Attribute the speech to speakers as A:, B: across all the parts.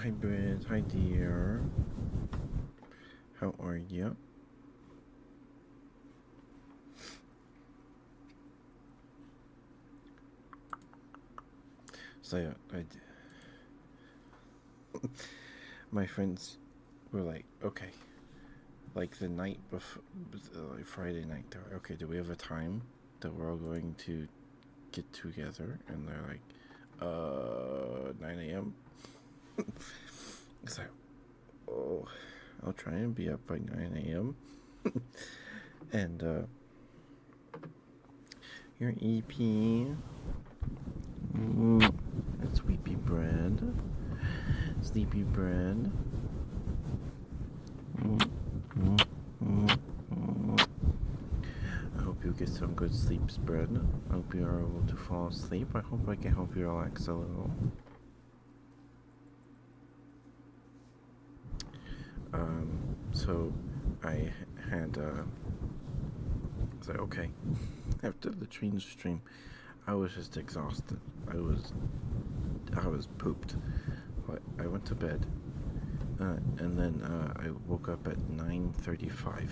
A: Hi, Brit. Hi, dear. How are you? So, my friends were like, okay, like the night before, like Friday night, they're like, okay, do we have a time that we're all going to get together? And they're like, 9 a.m. It's like, oh, I'll try and be up by 9 a.m. And, your EP. Sweepy bread. Sleepy bread. I hope you get some good sleep, spread. I hope you are able to fall asleep. I hope I can help you relax a little. So I had, it's like, okay, after the train stream, I was just exhausted. I was pooped. I went to bed, and then I woke up at 9:35.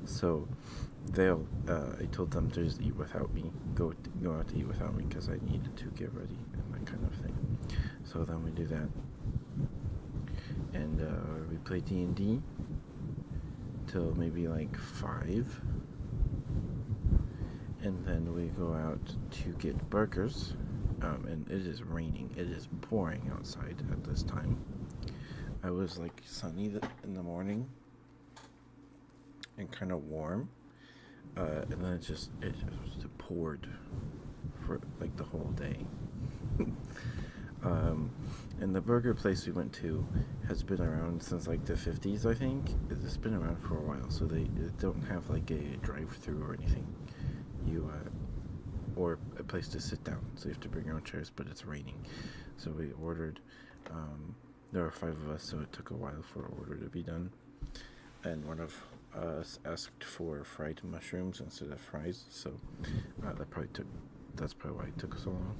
A: So I told them to just eat without me, go out to eat without me because I needed to get ready and that kind of thing. So then we do that, and we play D&D till maybe like 5, and then we go out to get burgers. And it is raining. It is pouring outside at this time. I was like sunny in the morning and kind of warm, and then it just poured for like the whole day. And the burger place we went to has been around since like the 50s, I think. It's been around for a while, so they don't have like a drive-through or anything. Or a place to sit down, so you have to bring your own chairs, but it's raining. So we ordered, there were 5 of us, so it took a while for our order to be done. And one of us asked for fried mushrooms instead of fries, so that's probably why it took so long.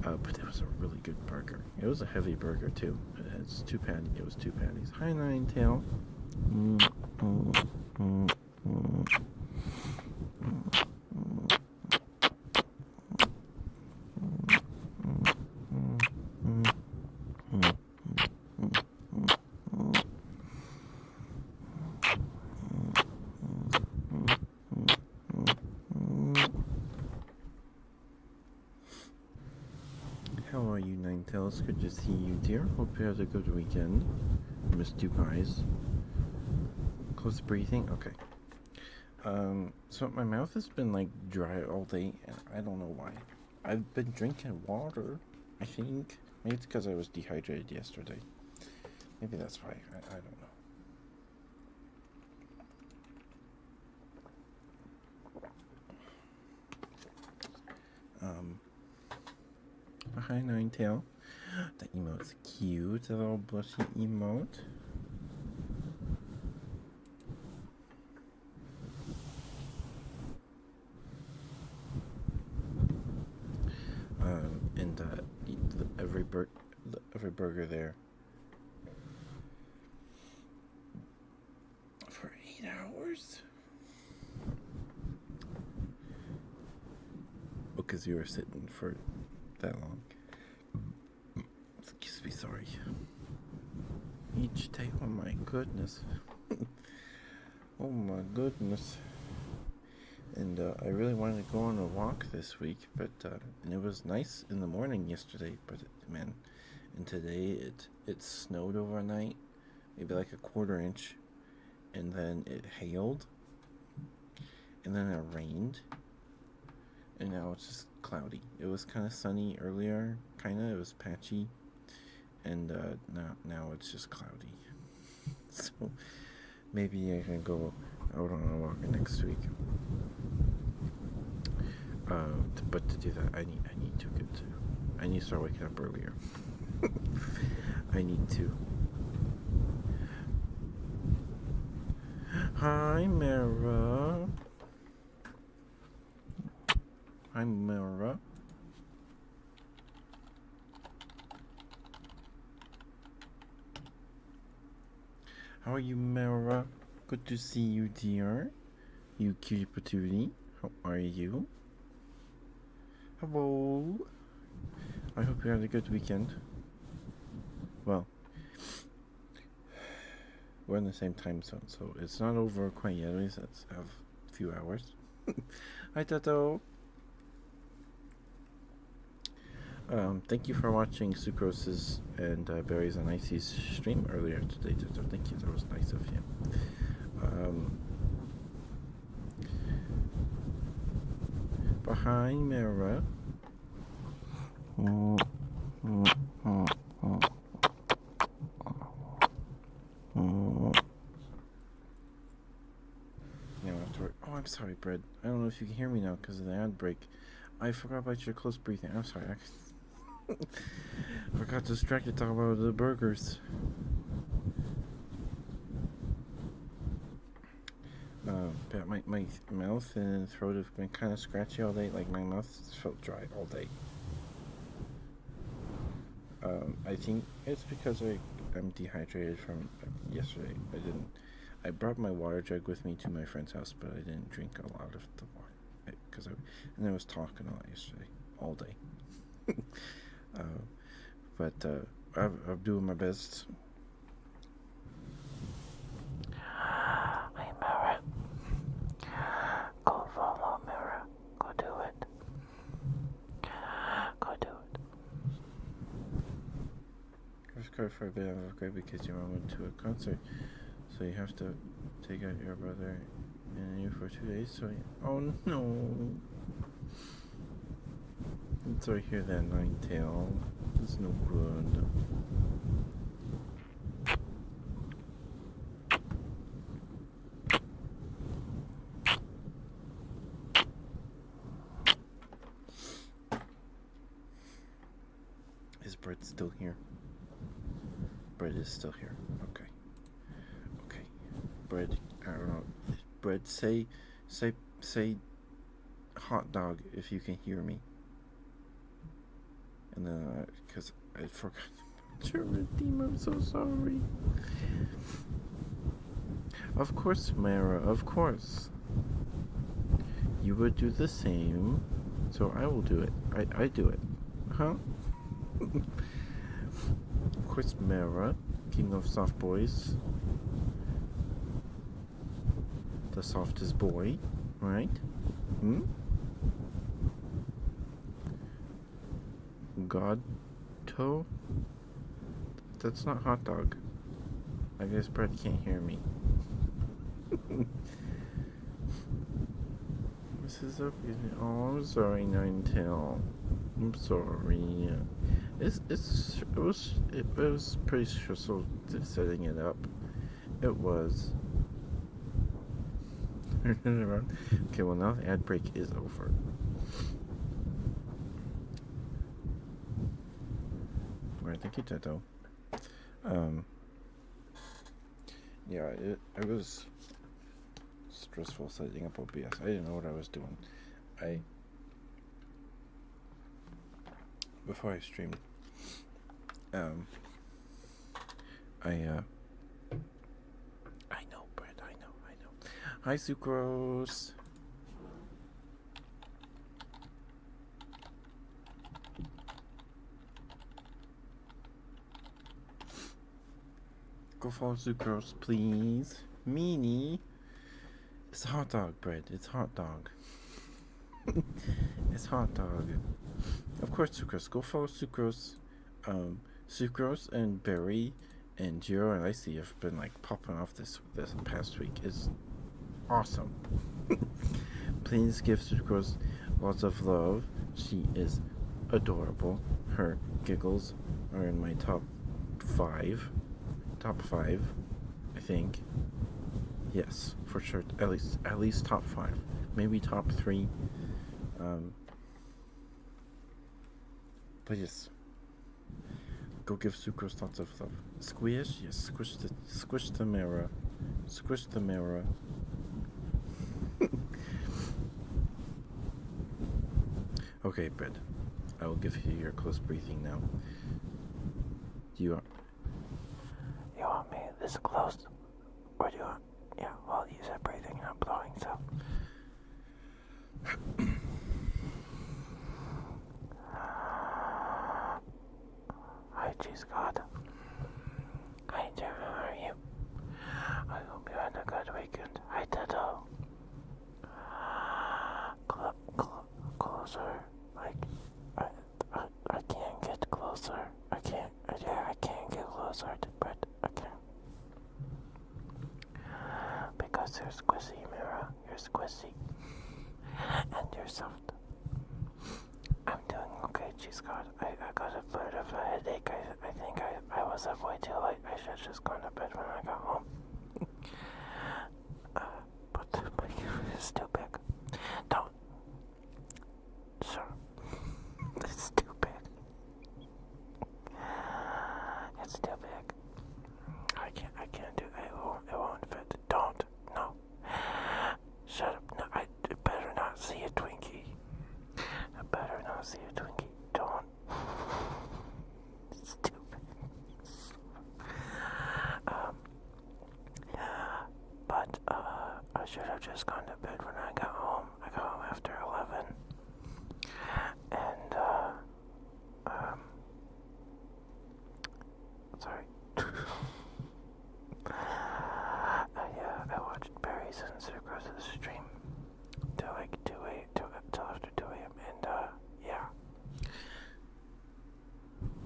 A: But it was a really good burger. It was a heavy burger too. It was 2 patties. Hi, Ninetail. How are you, Ninetails? Good to see you, dear. Hope you had a good weekend. Missed you guys. Close breathing? Okay. So my mouth has been like dry all day, and I don't know why. I've been drinking water, I think. Maybe it's because I was dehydrated yesterday. Maybe that's why. I don't know. Hi, Ninetail. That emote's cute. The little blushy emote. And every burger there for 8 hours. Oh, because you were sitting for that long. Excuse me, sorry. Each day, oh my goodness. Oh my goodness. And I really wanted to go on a walk this week, but and it was nice in the morning yesterday, but man, and today it snowed overnight, maybe like a 1/4 inch, and then it hailed, and then it rained, and now it's just cloudy. It was kind of sunny earlier, it was patchy, and now it's just cloudy. So maybe I can go out on a walk next week. But to do that, I need to start waking up earlier. I need to. Hi, Mara. Hi, Mara. How are you, Mara? Good to see you, dear. You cutie patootie. How are you? Hello. I hope you had a good weekend. Well, we're in the same time zone, so it's not over quite yet. At least let's have a few hours. Hi, Tato. Thank you for watching Sucrose's and Berries and Icy's stream earlier today, Tato. Thank you. That was nice of you. Behind Mara. Now afterward. Oh, I'm sorry, Bread. I don't know if you can hear me now because of the ad break. I forgot about your close breathing. I'm sorry. I got distracted talking about the burgers. My mouth and throat have been kind of scratchy all day. Like my mouth felt dry all day. I think it's because I'm dehydrated from yesterday. I brought my water jug with me to my friend's house, but I didn't drink a lot of the water and I was talking a lot yesterday, all day. But I'm doing my best.
B: Hey, Mara. Go follow Mara. Go do it. Go do it.
A: First card for a bit of a grade because your mom went to a concert, so you have to take out your brother and you for 2 days. So oh no. I'm sorry to hear that, Ninetail. It's no good. Is Bread still here? Bread is still here. Okay. Bread, I don't know. Bread, say hot dog if you can hear me. And then, because I forgot to redeem, I'm so sorry. Of course, Mara, of course. You would do the same, so I will do it. I do it. Huh? Of course, Mara, king of soft boys. The softest boy, right? Godto? That's not hot dog. I guess Brett can't hear me. This is up. Oh, I'm sorry, Ninetail. I'm sorry. It was pretty stressful setting it up. It was. Okay, well now the ad break is over. Alright, thank you, Tato. Yeah, it was stressful setting up OBS. I didn't know what I was doing. Before I streamed, I know, Brett, I know. Hi, Sucrose. Go follow Sucrose, please. Meanie. It's hot dog, Bread. It's hot dog. It's hot dog. Of course, Sucrose. Go follow Sucrose. Sucrose and Berry and Jiro and Icy have been like popping off this past week. It's awesome. Please give Sucrose lots of love. She is adorable. Her giggles are in my top 5, I think. Yes, for sure. At least top 5, maybe top 3. But yes, go give Sucrose lots of love. Squish, yes, squish the mirror. Squish the mirror. Okay, Brett. I will give you your close breathing now.
B: You want me this close? you're squishy, Mira. You're squishy. And you're soft. I'm doing okay, Cheese God. I got a bit of a headache. I think I was up way too late. I should have just gone to bed when I got home. But my camera is too big. Don't. Sure. It's too big. It's too big. I can't do it. It won't fit. Don't. No. Shut up. No, I better not see a Twinkie. I better not see a Twinkie. Don't. It's too big. But I should have just gone to bed when I got home. I got home after 11. And sorry. I watched Barry's and Sucrose's stream till like 2 a.m. till after 2 a.m. and yeah.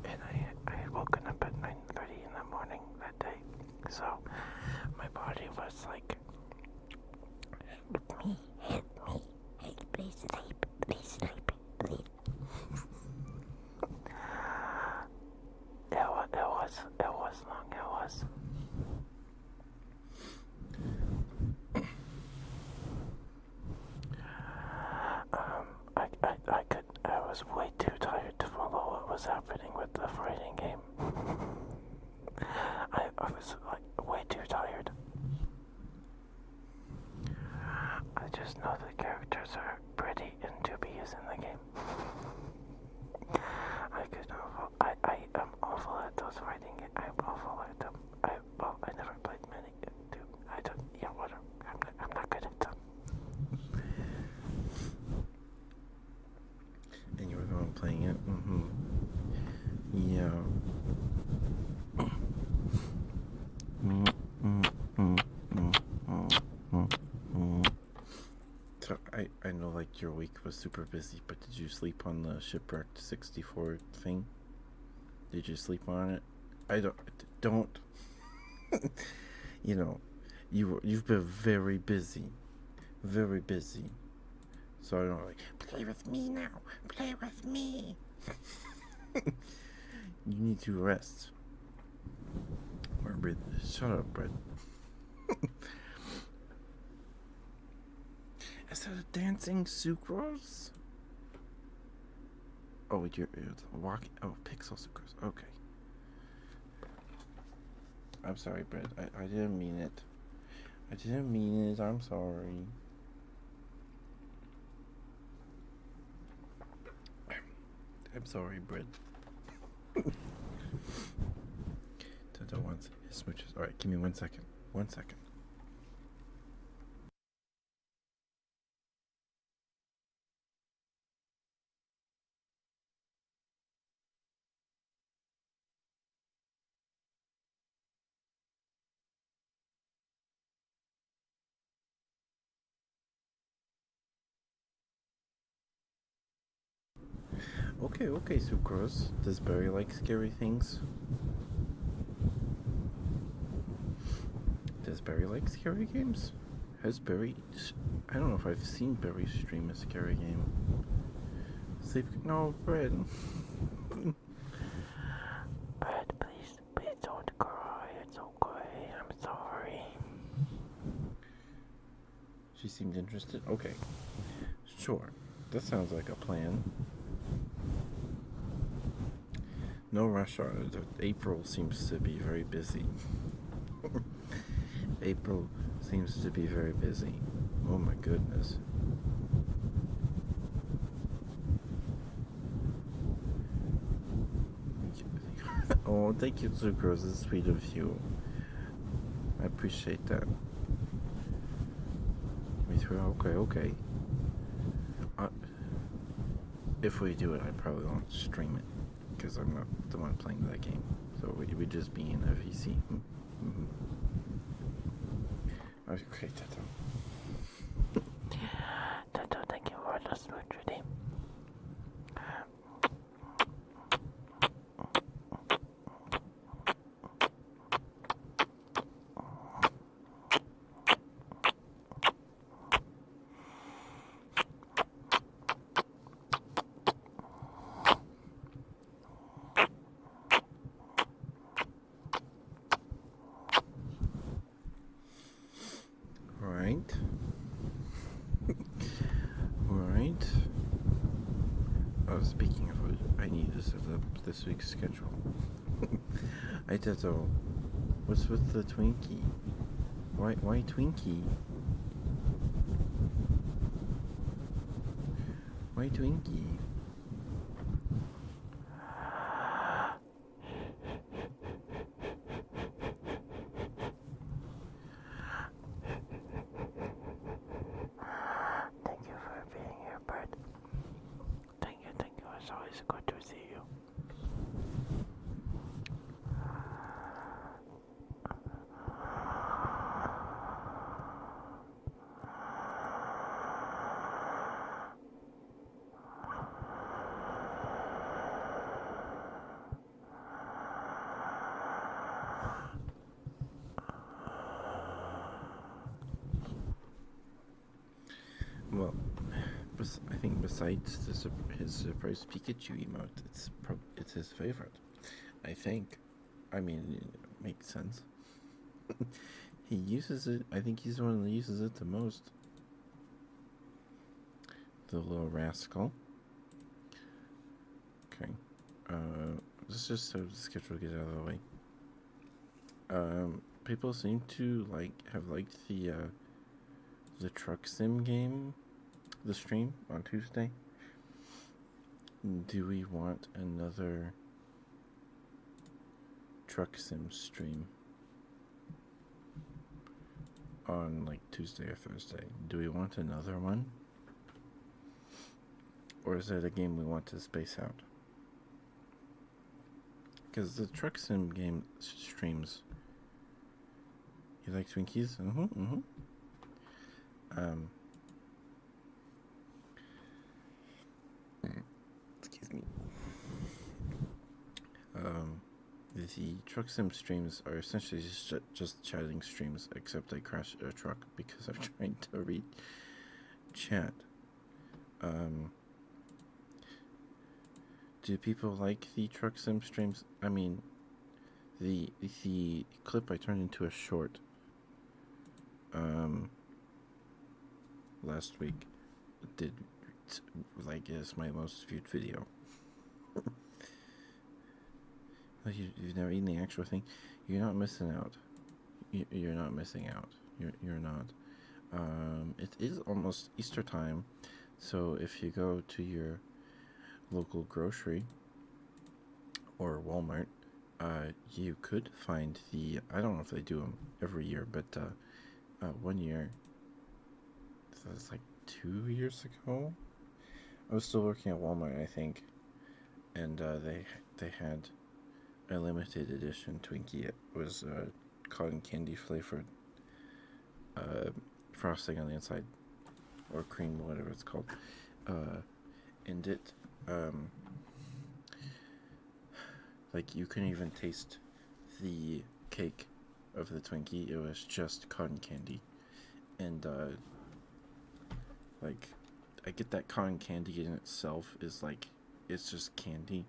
B: And I had woken up at 9:30 in the morning that day, so my body was like, help me, please sleep, please. It was long, it was. I was way too tired to follow what was happening with the fighting game. I was like way too tired. I just know the characters are pretty and dubious in the game. I am awful at those fighting games. I'm awful at them. I never played many. Whatever. I'm not good at them.
A: And you were the one playing it? Mm-hmm. Yeah. So I know like your week was super busy, but did you sleep on the Shipwrecked 64 thing? Did you sleep on it? I don't. You know, you've been very busy. Very busy. So I don't like, play with me now. Play with me. You need to rest. Or breathe. Shut up, Brett. Is that a dancing sucrose? Oh, you're walking. Oh, pixel sucrose. Okay. I'm sorry, Brett. I didn't mean it. I didn't mean it. I'm sorry. I'm sorry, Brett. Toto wants his smooches. Alright, give me 1 second. 1 second. Okay, Sucrose. Does Barry like scary things? Does Barry like scary games? Has Barry... I don't know if I've seen Barry stream a scary game. Sleep... No, Brett.
B: Brett, please don't cry. It's okay. I'm sorry.
A: She seemed interested? Okay. Sure. That sounds like a plan. No rush on it. April seems to be very busy. April seems to be very busy. Oh my goodness. Oh, thank you, Sucrose. It's sweet of you. I appreciate that. Okay. If we do it, I probably won't stream it because I'm not the one playing that game. So we just be in FEC. Mm-hmm. Okay, Tato.
B: Tato, thank you for the smooch redeem.
A: need to set up this week's schedule. I don't know. What's with the Twinkie? Why Twinkie? Why Twinkie?
B: Thank you for being here, Bert. Thank you. It's always good to see you.
A: Well, I think besides his surprise Pikachu emote, it's his favorite. I think. I mean, it makes sense. He uses it. I think he's the one that uses it the most. The little rascal. Okay. Let's just have the schedule get out of the way. People seem to have liked the truck sim game, the stream on Tuesday. Do we want another truck sim stream on Tuesday or Thursday? Do we want another one? Or is it a game we want to space out? Because the truck sim game streams. You like Twinkies? Excuse me. The truck sim streams are essentially just chatting streams, except I crashed a truck because I'm trying to read chat. Do people like the truck sim streams? I mean, the clip I turned into a short last week did is my most viewed video. You've never eaten the actual thing. You're not missing out. You're not missing out. You're not. It is almost Easter time, so if you go to your local grocery or Walmart, you could find I don't know if they do them every year, but one year, so it's 2 years ago, I was still working at Walmart, I think, and they had a limited edition Twinkie. It was cotton candy flavored frosting on the inside, or cream, whatever it's called, and it you couldn't even taste the cake of the Twinkie. It was just cotton candy, and I get that cotton candy in itself is it's just candy,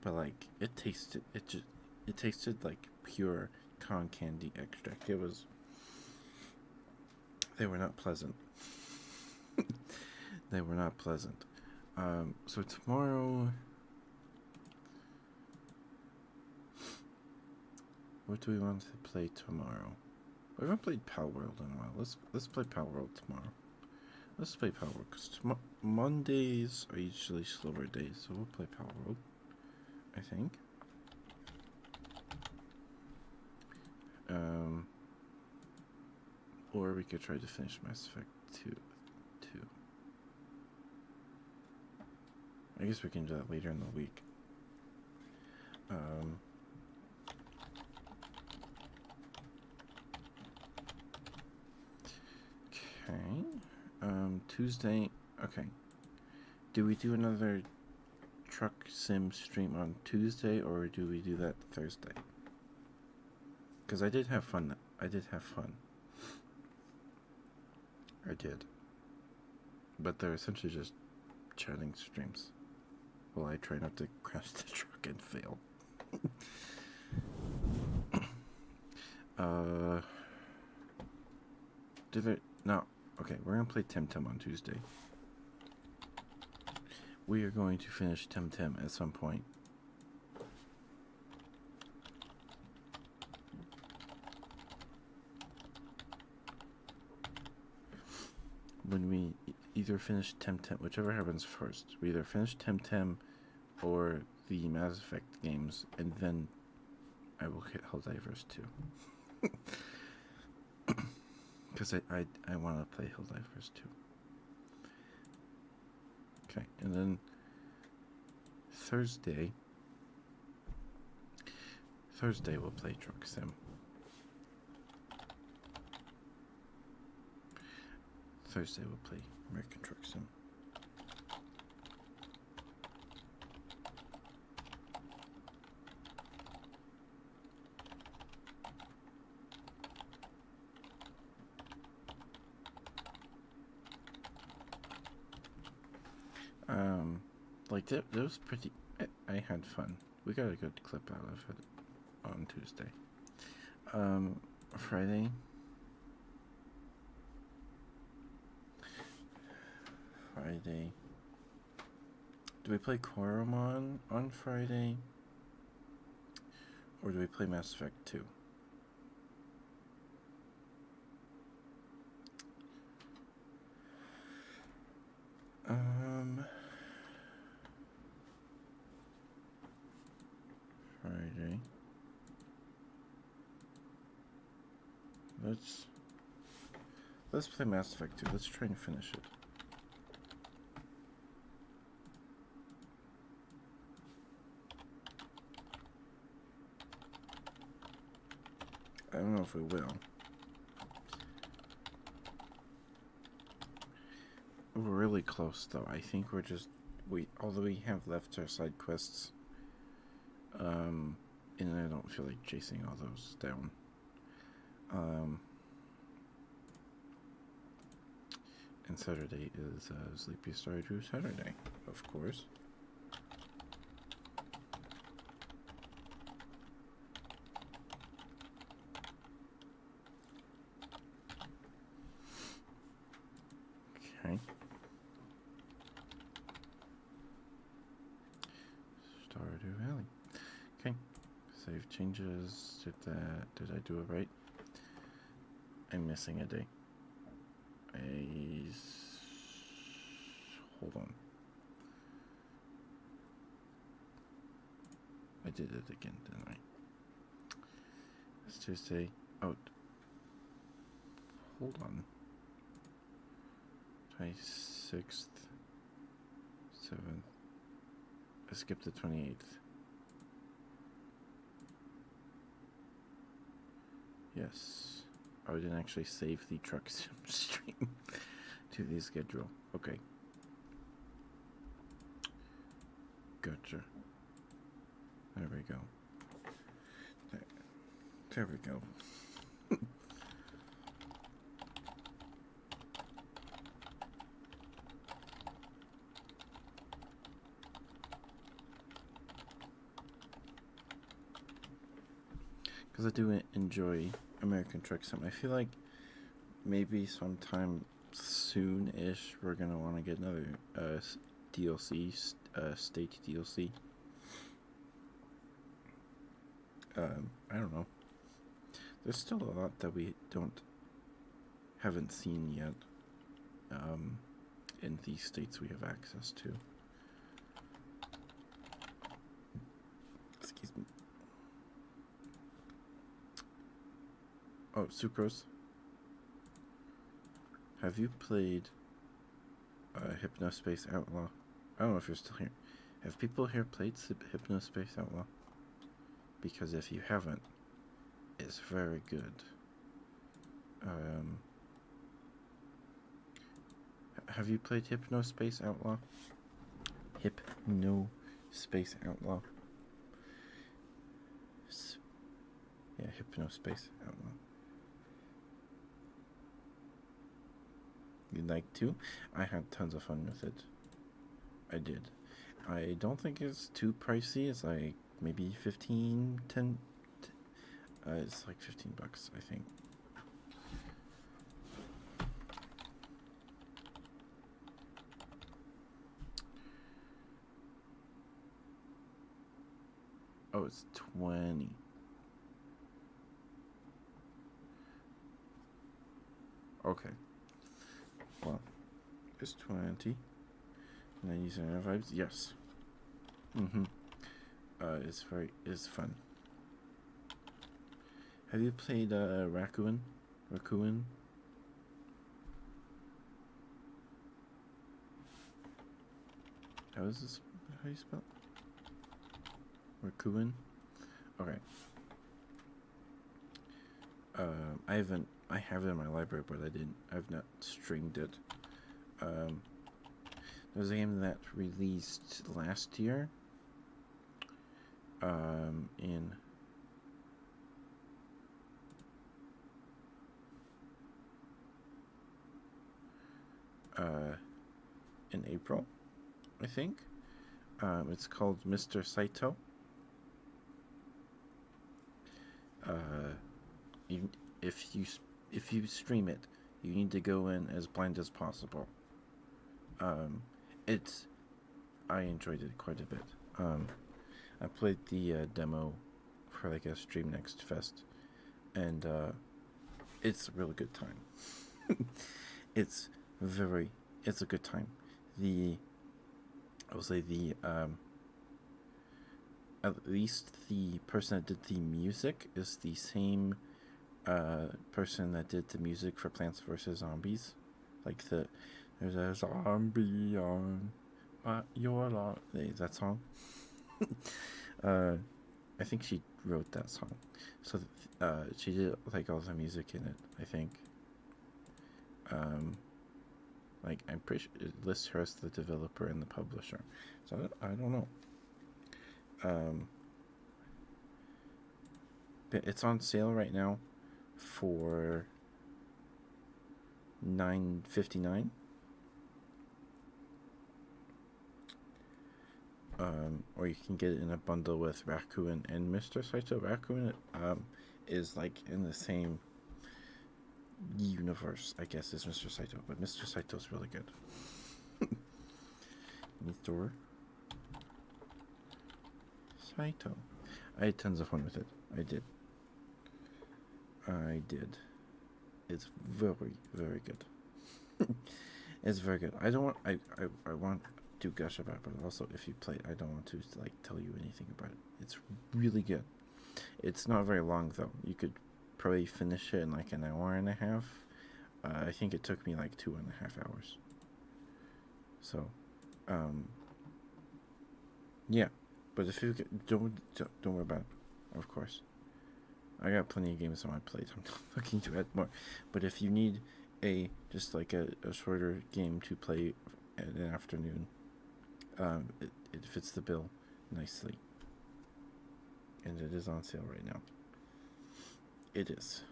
A: but it tasted like pure cotton candy extract. They were not pleasant. They were not pleasant. So tomorrow, what do we want to play tomorrow? We haven't played Pal World in a while. Let's play Pal World tomorrow. Let's play Pal World because Mondays are usually slower days, so we'll play Pal World, I think. Or we could try to finish Mass Effect 2. I guess we can do that later in the week. Okay. Tuesday. Okay. Do we do another truck sim stream on Tuesday, or do we do that Thursday? Because I did have fun. I did. But they're essentially just chatting streams. Well, I try not to crash the truck and fail. No. Okay, we're gonna play Tim Tim on Tuesday. we are going to finish Temtem at some point. When we either finish Temtem, whichever happens first, we either finish Temtem or the Mass Effect games, and then I will hit Helldivers too. Because I want to play Helldivers too. Okay, and then Thursday we'll play Truck Sim. Thursday we'll play American Truck Sim. Like that was pretty. I had fun. We got a good clip out of it on Tuesday. Friday. Do we play Coromon on Friday? Or do we play Mass Effect 2? Friday. Let's play Mass Effect 2. Let's try and finish it. I don't know if we will. We're really close though. I think although we have left our side quests, and I don't feel like chasing all those down. And Saturday is Sleepy Stardew Saturday, of course. Okay. Stardew Valley. Okay. Save changes. Did I do it right? I'm missing a day. Hold on. I did it again, didn't I? It's Tuesday. Out. Hold on. 26th. 7th. I skipped the 28th. Yes. I didn't actually save the truck sim stream to the schedule. Okay. Gotcha. There we go. There we go. Because I do enjoy American Truck Sim. I feel like maybe sometime soon-ish we're gonna want to get another DLC, state DLC. I don't know. There's still a lot that we haven't seen yet. In these states we have access to. Excuse me. Oh, Sucrose. Have you played Hypnospace Outlaw? I don't know if you're still here. Have people here played Hypnospace Outlaw? Because if you haven't, it's very good. Have you played Hypnospace Outlaw? Hypnospace Outlaw. Yeah, Hypnospace Outlaw. You'd like to? I had tons of fun with it. I did. I don't think it's too pricey. It's like maybe 15, 10. It's like $15, I think. Oh, it's 20. Okay. Well, it's 20. 97 vibes. Yes. Mm-hmm. It's fun. Have you played Raccoon? Raccoon? How is this? How do you spell it? Raccoon? Okay. I haven't. I have it in my library, but I've not streamed it. There's a game that released last year. In April, I think. It's called Mr. Saito. You, if you stream it, you need to go in as blind as possible. It's I enjoyed it quite a bit. I played the demo for like a Stream Next Fest, and it's a really good time. it's it's a good time. I will say at least the person that did the music is the same person that did the music for Plants vs Zombies, like there's a zombie on your lawn. That song. I think she wrote that song, so she did like all the music in it. I think. Like I'm pretty sure it lists her as the developer and the publisher, so I don't know. But it's on sale right now for $9.59. Or you can get it in a bundle with Raccoon and Mr. Saito. Raccoon is like in the same universe, I guess, as Mr. Saito, but Mr. Saito's really good. Mr. Saito. I had tons of fun with it. I did. It's very, very good. It's very good. I don't want. I want to gush about it, but also if you play it, I don't want to like tell you anything about it. It's really good. It's not very long though. You could probably finish it in like an hour and a half. I think it took me like 2.5 hours. So, yeah. But if you don't worry about it, of course. I got plenty of games on my plate. I'm not looking to add more. But if you need just like a shorter game to play in an afternoon, it fits the bill nicely. And it is on sale right now. It is.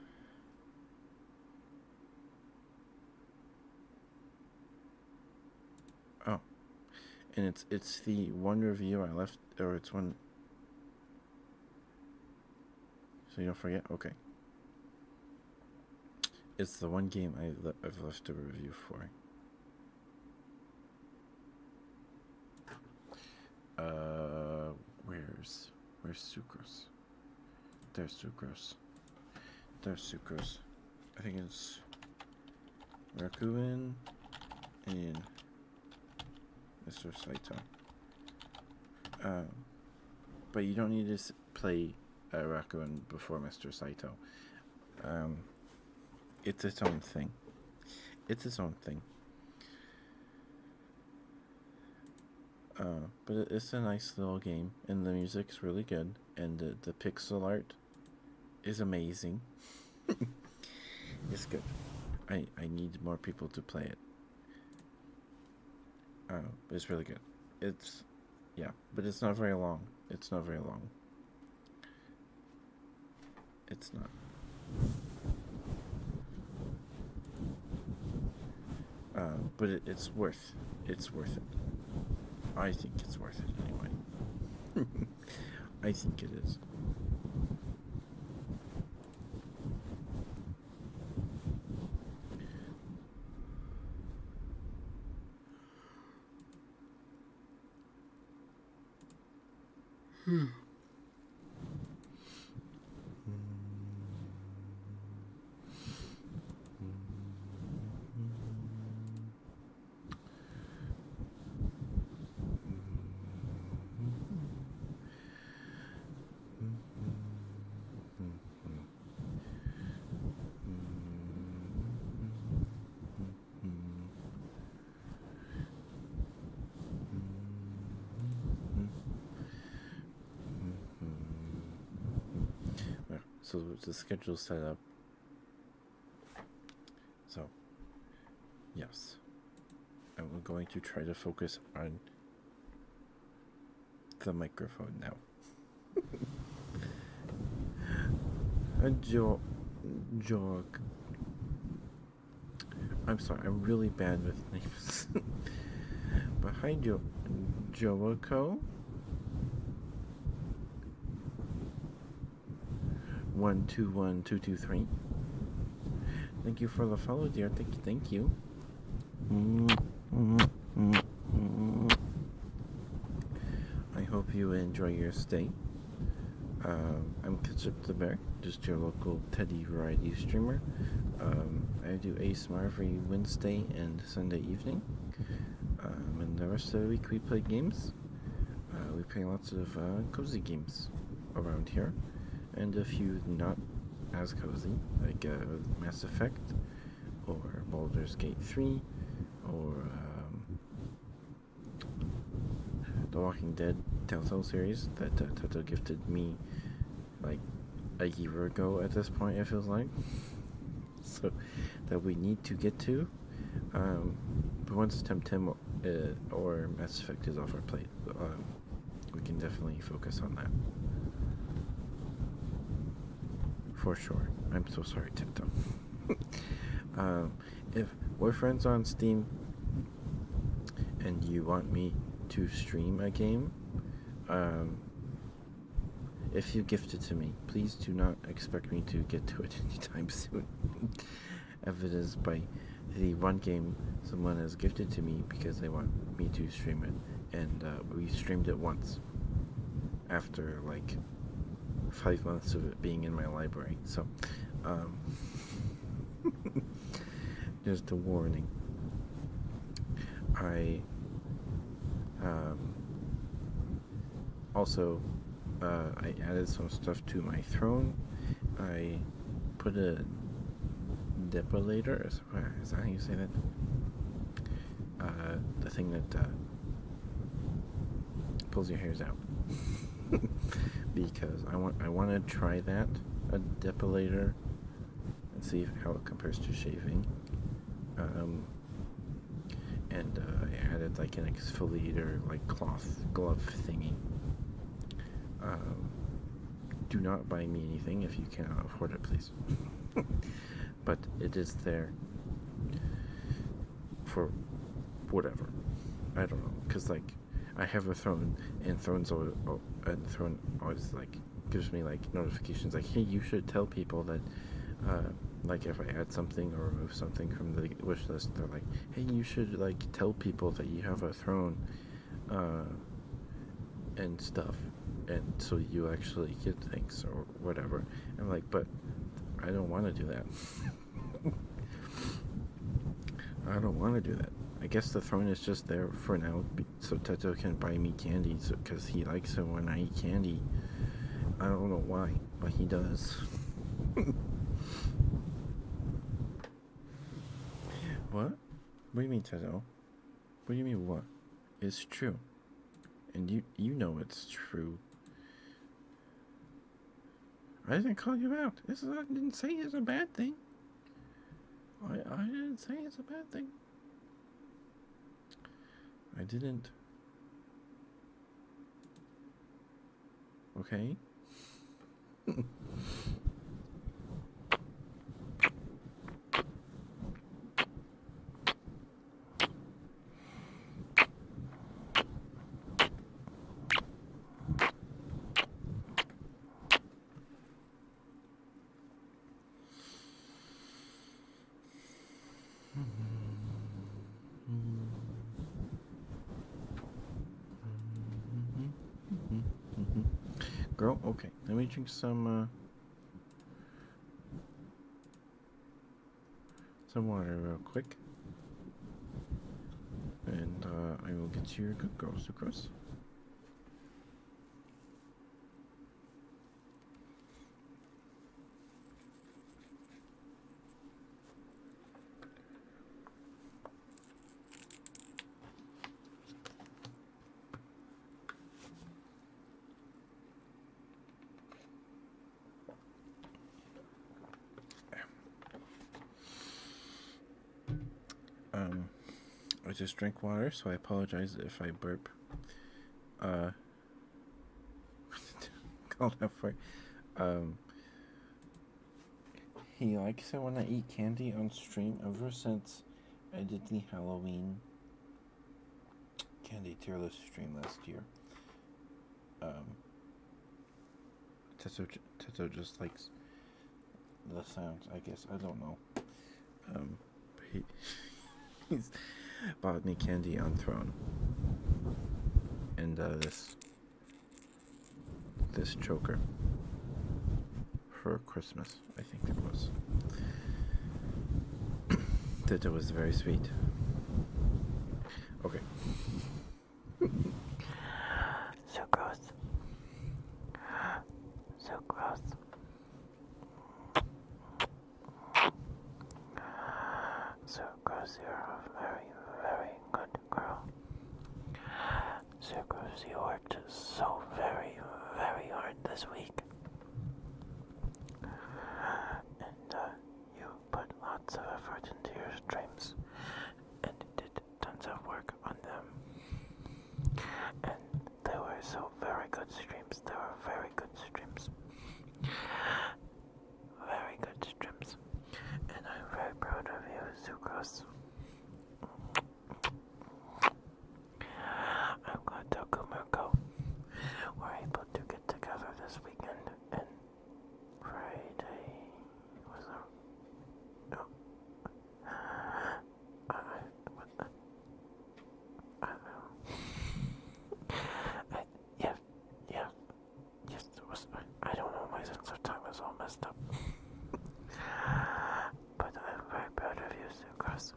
A: Oh, and it's the one review I left, or it's one. So you don't forget. Okay. It's the one game I've left a review for. Where's Sucrose? There's Sucrose. I think it's Raccoon and Mr. Saito. But you don't need to play Raccoon before Mr. Saito. It's its own thing. But it's a nice little game, and the music's really good, and the pixel art is amazing. It's good. I need more people to play it. It's really good. But it's not very long. It's not. But it's worth it. I think it's worth it anyway. I think it is. So the schedule's set up. So, yes. I'm going to try to focus on the microphone now. A joke. I'm sorry, I'm really bad with names. But hi, Joaco. 121223. Thank you for the follow, dear. Thank you. I hope you enjoy your stay. I'm Ketchup the Bear, just your local Teddy variety streamer. I do ASMR every Wednesday and Sunday evening. And the rest of the week we play games. We play lots of cozy games around here, and a few not as cozy, like Mass Effect, or Baldur's Gate 3, or The Walking Dead Telltale series that Toto gifted me like a year ago at this point, it feels like. So, that we need to get to. But once Temtem or Mass Effect is off our plate, we can definitely focus on that. For sure. I'm so sorry, Temtem. If we're friends on Steam and you want me to stream a game, if you gift it to me, please do not expect me to get to it anytime soon. Evidenced by the one game someone has gifted to me because they want me to stream it, and we streamed it once after like 5 months of it being in my library. So, just a warning. I also I added some stuff to my throne. I put a depilator. Is that how you say that? The thing that pulls your hairs out. Because I want to try that, a depilator, and see how it compares to shaving. And I added like an exfoliator, like cloth glove thingy. Do not buy me anything if you cannot afford it, please. But it is there for whatever. I don't know, cause like I have a throne, and throne always like gives me like notifications like, hey, you should tell people that like if I add something or remove something from the wish list, they're like, hey, you should like tell people that you have a throne and stuff, and so you actually get things or whatever. I'm like, but I don't want to do that. I don't want to do that. I guess the throne is just there for now so Teto can buy me candy because he likes it when I eat candy. I don't know why, but he does. What? What do you mean, Teto? What do you mean, what? It's true. And you know it's true. I didn't call you out. I didn't say it's a bad thing. I didn't say it's a bad thing. I didn't. Okay? Girl, okay. Let me drink some water real quick. And I will get you your good girl sucrose. I just drank water, so I apologize if I burp. Call that for. He likes it when I eat candy on stream ever since I did the Halloween candy tier list stream last year. Teto just likes the sounds, I guess. I don't know. But he's bought me candy on Throne. And this choker for Christmas, I think it was. Teto was very sweet. Okay.
B: So gross. So gross. So gross, you're a very, very good girl. So gross, you worked so very, very hard this week. And you put lots of effort into your streams and did tons of work on them. And they were so very good streams. They were very good streams. Very good streams. And I'm very proud of you, Sucrose. I'm glad Tokumerko were able to get together this weekend, and Friday was a... No. I don't know, my sense of time is all messed up. But I'm very proud of you, Sucrose.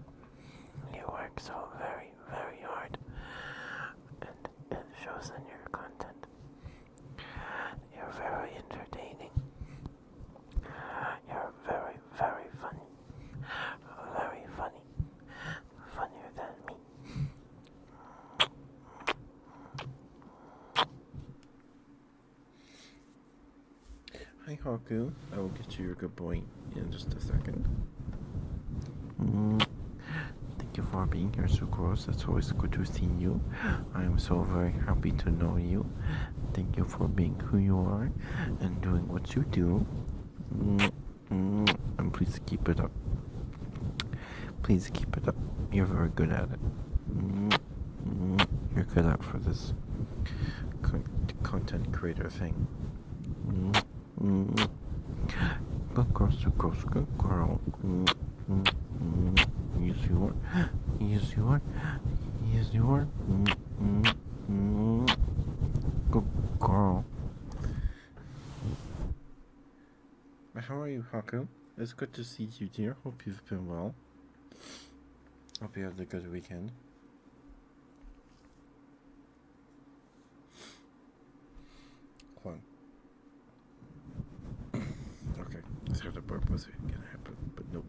B: You work so very, very hard, and it shows in your content. You're very entertaining. You're very, very funny. Very funny. Funnier than me.
A: Hi, Haku. I will get you your good boy in just a second. Thank you for being here, Sucrose. It's always good to see you. I am so very happy to know you. Thank you for being who you are and doing what you do. And please keep it up. Please keep it up. You're very good at it. You're good at for this content creator thing. Good girl, Sucrose. Good girl. Yes, you are. Yes, you are. Yes, you are. Good girl. How are you, Haku? It's good to see you, dear. Hope you've been well. Hope you had a good weekend. Hold on. Okay, I thought the burp was gonna happen, but nope.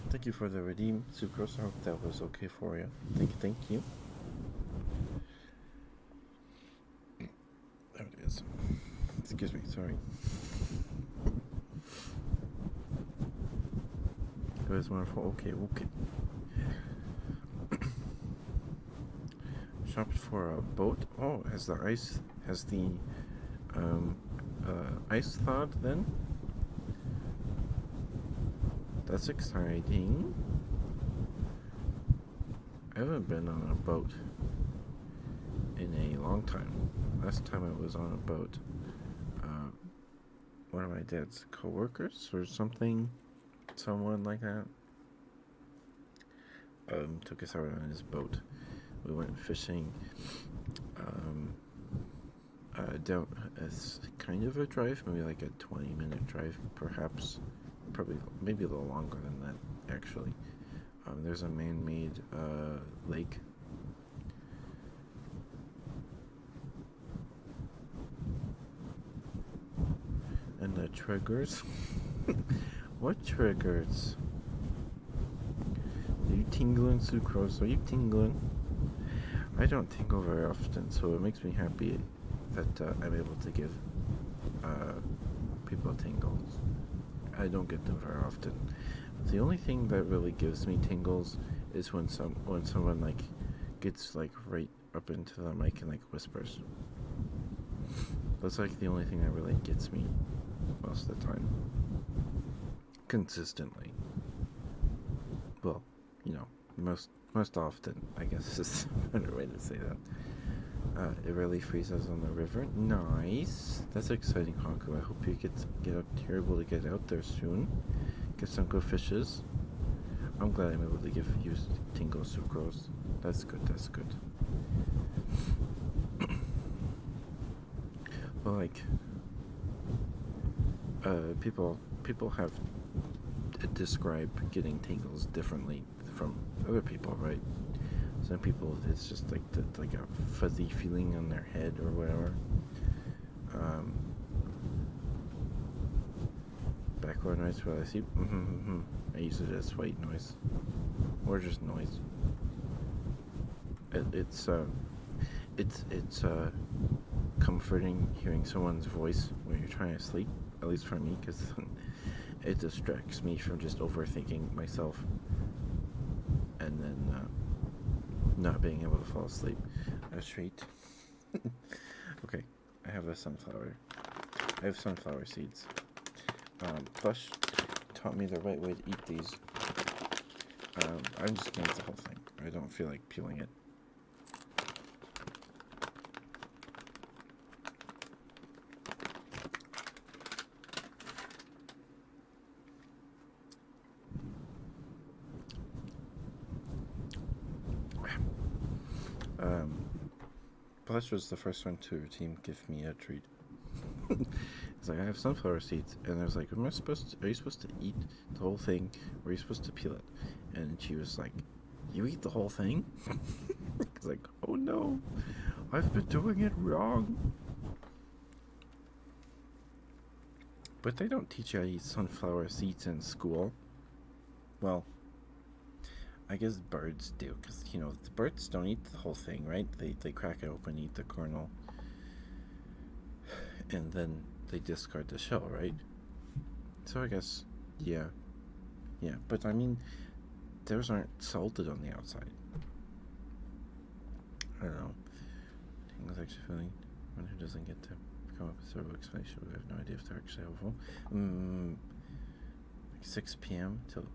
A: Thank you for the redeem, Sucrose. I hope that was okay for you. Thank you. There it is. Excuse me, sorry. It was wonderful. Okay. Shopped for a boat. Oh, has the ice thawed then? That's exciting. I haven't been on a boat in a long time. Last time I was on a boat, one of my dad's co-workers or something, someone like that, took us out on his boat. We went fishing, down, it's kind of a drive, maybe like a 20-minute drive, perhaps, probably, maybe a little longer than that, actually. There's a man-made, lake. And the triggers? What triggers? Are you tingling, Sucrose? Are you tingling? I don't tingle very often, so it makes me happy that I'm able to give people tingles. I don't get them very often. The only thing that really gives me tingles is when someone like gets like right up into the mic and like whispers. That's like the only thing that really gets me most of the time. Consistently. Well, most often, I guess is a better way to say that. It really freezes on the river. Nice. That's exciting, Haku. I hope you you're able to get out there soon. Get some good fishes. I'm glad I'm able to give you tingles, Sucrose. That's good. Well, like, people have described getting tingles differently from other people, right? Some people, it's just like a fuzzy feeling on their head or whatever. Background noise while I sleep. I use it as white noise, or just noise. It's comforting hearing someone's voice when you're trying to sleep. At least for me, because it distracts me from just overthinking myself, and then not being able to fall asleep. That's right. Okay, I have sunflower seeds. Plush taught me the right way to eat these. I'm just gonna eat the whole thing. I don't feel like peeling it. Plush was the first one to give me a treat. It's like, I have sunflower seeds, and I was like, are you supposed to eat the whole thing, or are you supposed to peel it? And she was like, you eat the whole thing? It's like, oh no, I've been doing it wrong. But they don't teach you how to eat sunflower seeds in school. Well, I guess birds do, because, the birds don't eat the whole thing, right? They crack it open, eat the kernel, and then they discard the shell, right? So I guess, yeah. But I mean, theirs aren't salted on the outside. I don't know. I think it's actually funny. One who doesn't get to come up with several explanations, we have no idea if they're actually helpful. 6 p.m. from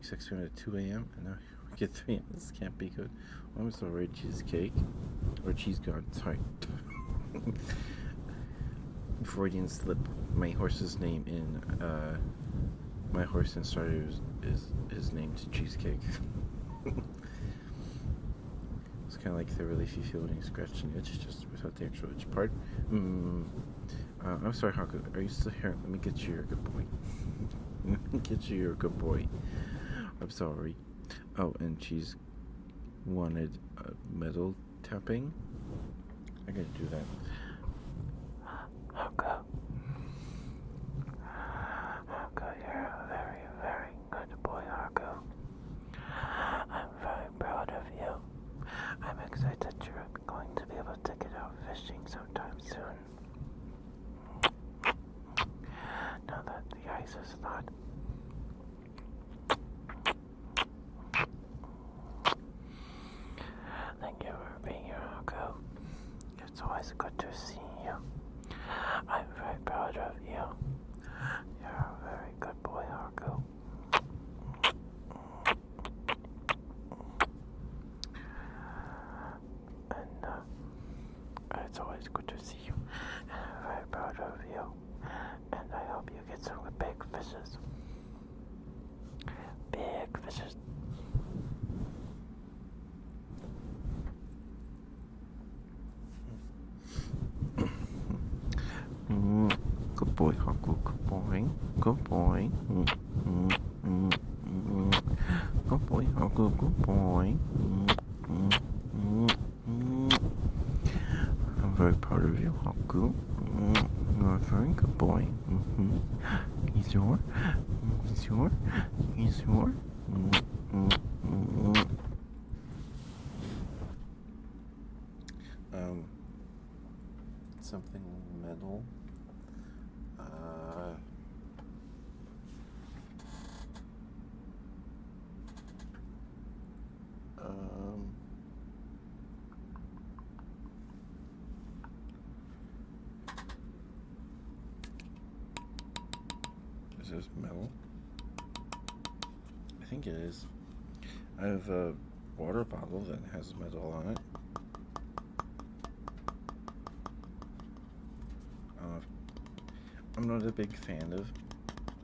A: 6 p.m. to 2 a.m. and now we get 3 a.m. This can't be good. Almost already cheesecake. Or cheese god, sorry. Freudian slip. My horse's name my horse in Starter is named Cheesecake. It's kind of like the relief you feel when you scratch an itch, just without the actual itch part. I'm sorry, Haku. Are you still here? Let me get you. You're a good boy. Let me get you. You're a good boy. I'm sorry. Oh, and she's wanted metal tapping. I gotta do that.
B: Haku, you're a very, very good boy, Haku. I'm very proud of you. I'm excited that you're going to be able to get out fishing sometime soon. Now that the ice is thawed. Thank you for being here, Haku. It's always good to see you. I'm very proud of you. You're a very good boy, Haku. And it's always good to see you. And I'm very proud of you. And I hope you get some big fishes. Big fishes.
A: Good boy, Haku. Good boy. Good boy. Good boy, Haku. Good boy. I'm very proud of you, Haku. You're a very good boy. You sure? You sure? You sure? Something metal. this metal? I think it is. I have a water bottle that has metal on it. I'm not a big fan of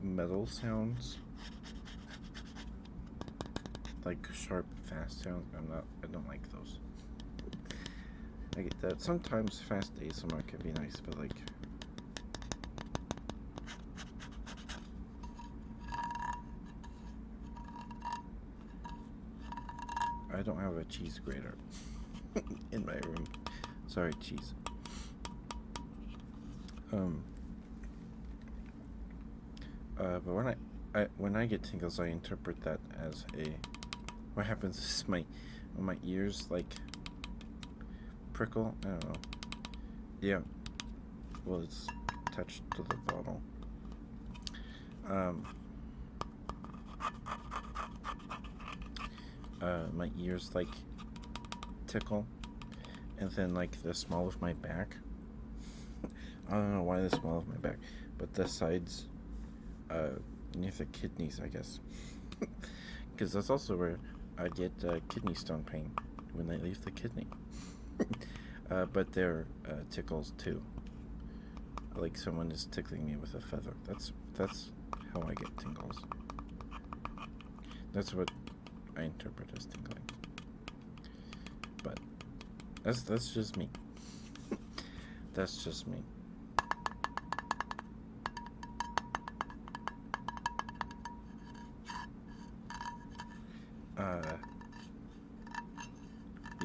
A: metal sounds, like sharp, fast sounds. I don't like those. I get that. Sometimes fast ASMR can be nice, but like, I don't have a cheese grater in my room. Sorry, cheese. But when I get tingles, I interpret that as a. What happens is my ears like prickle. I don't know. Yeah. Well, it's attached to the bottle. My ears like tickle, and then like the small of my back. I don't know why the small of my back, but the sides, near the kidneys, I guess, because that's also where I get kidney stone pain when I leave the kidney. But there tickles too, like someone is tickling me with a feather. That's how I get tingles. That's what I interpret as tingling. But that's just me. That's just me.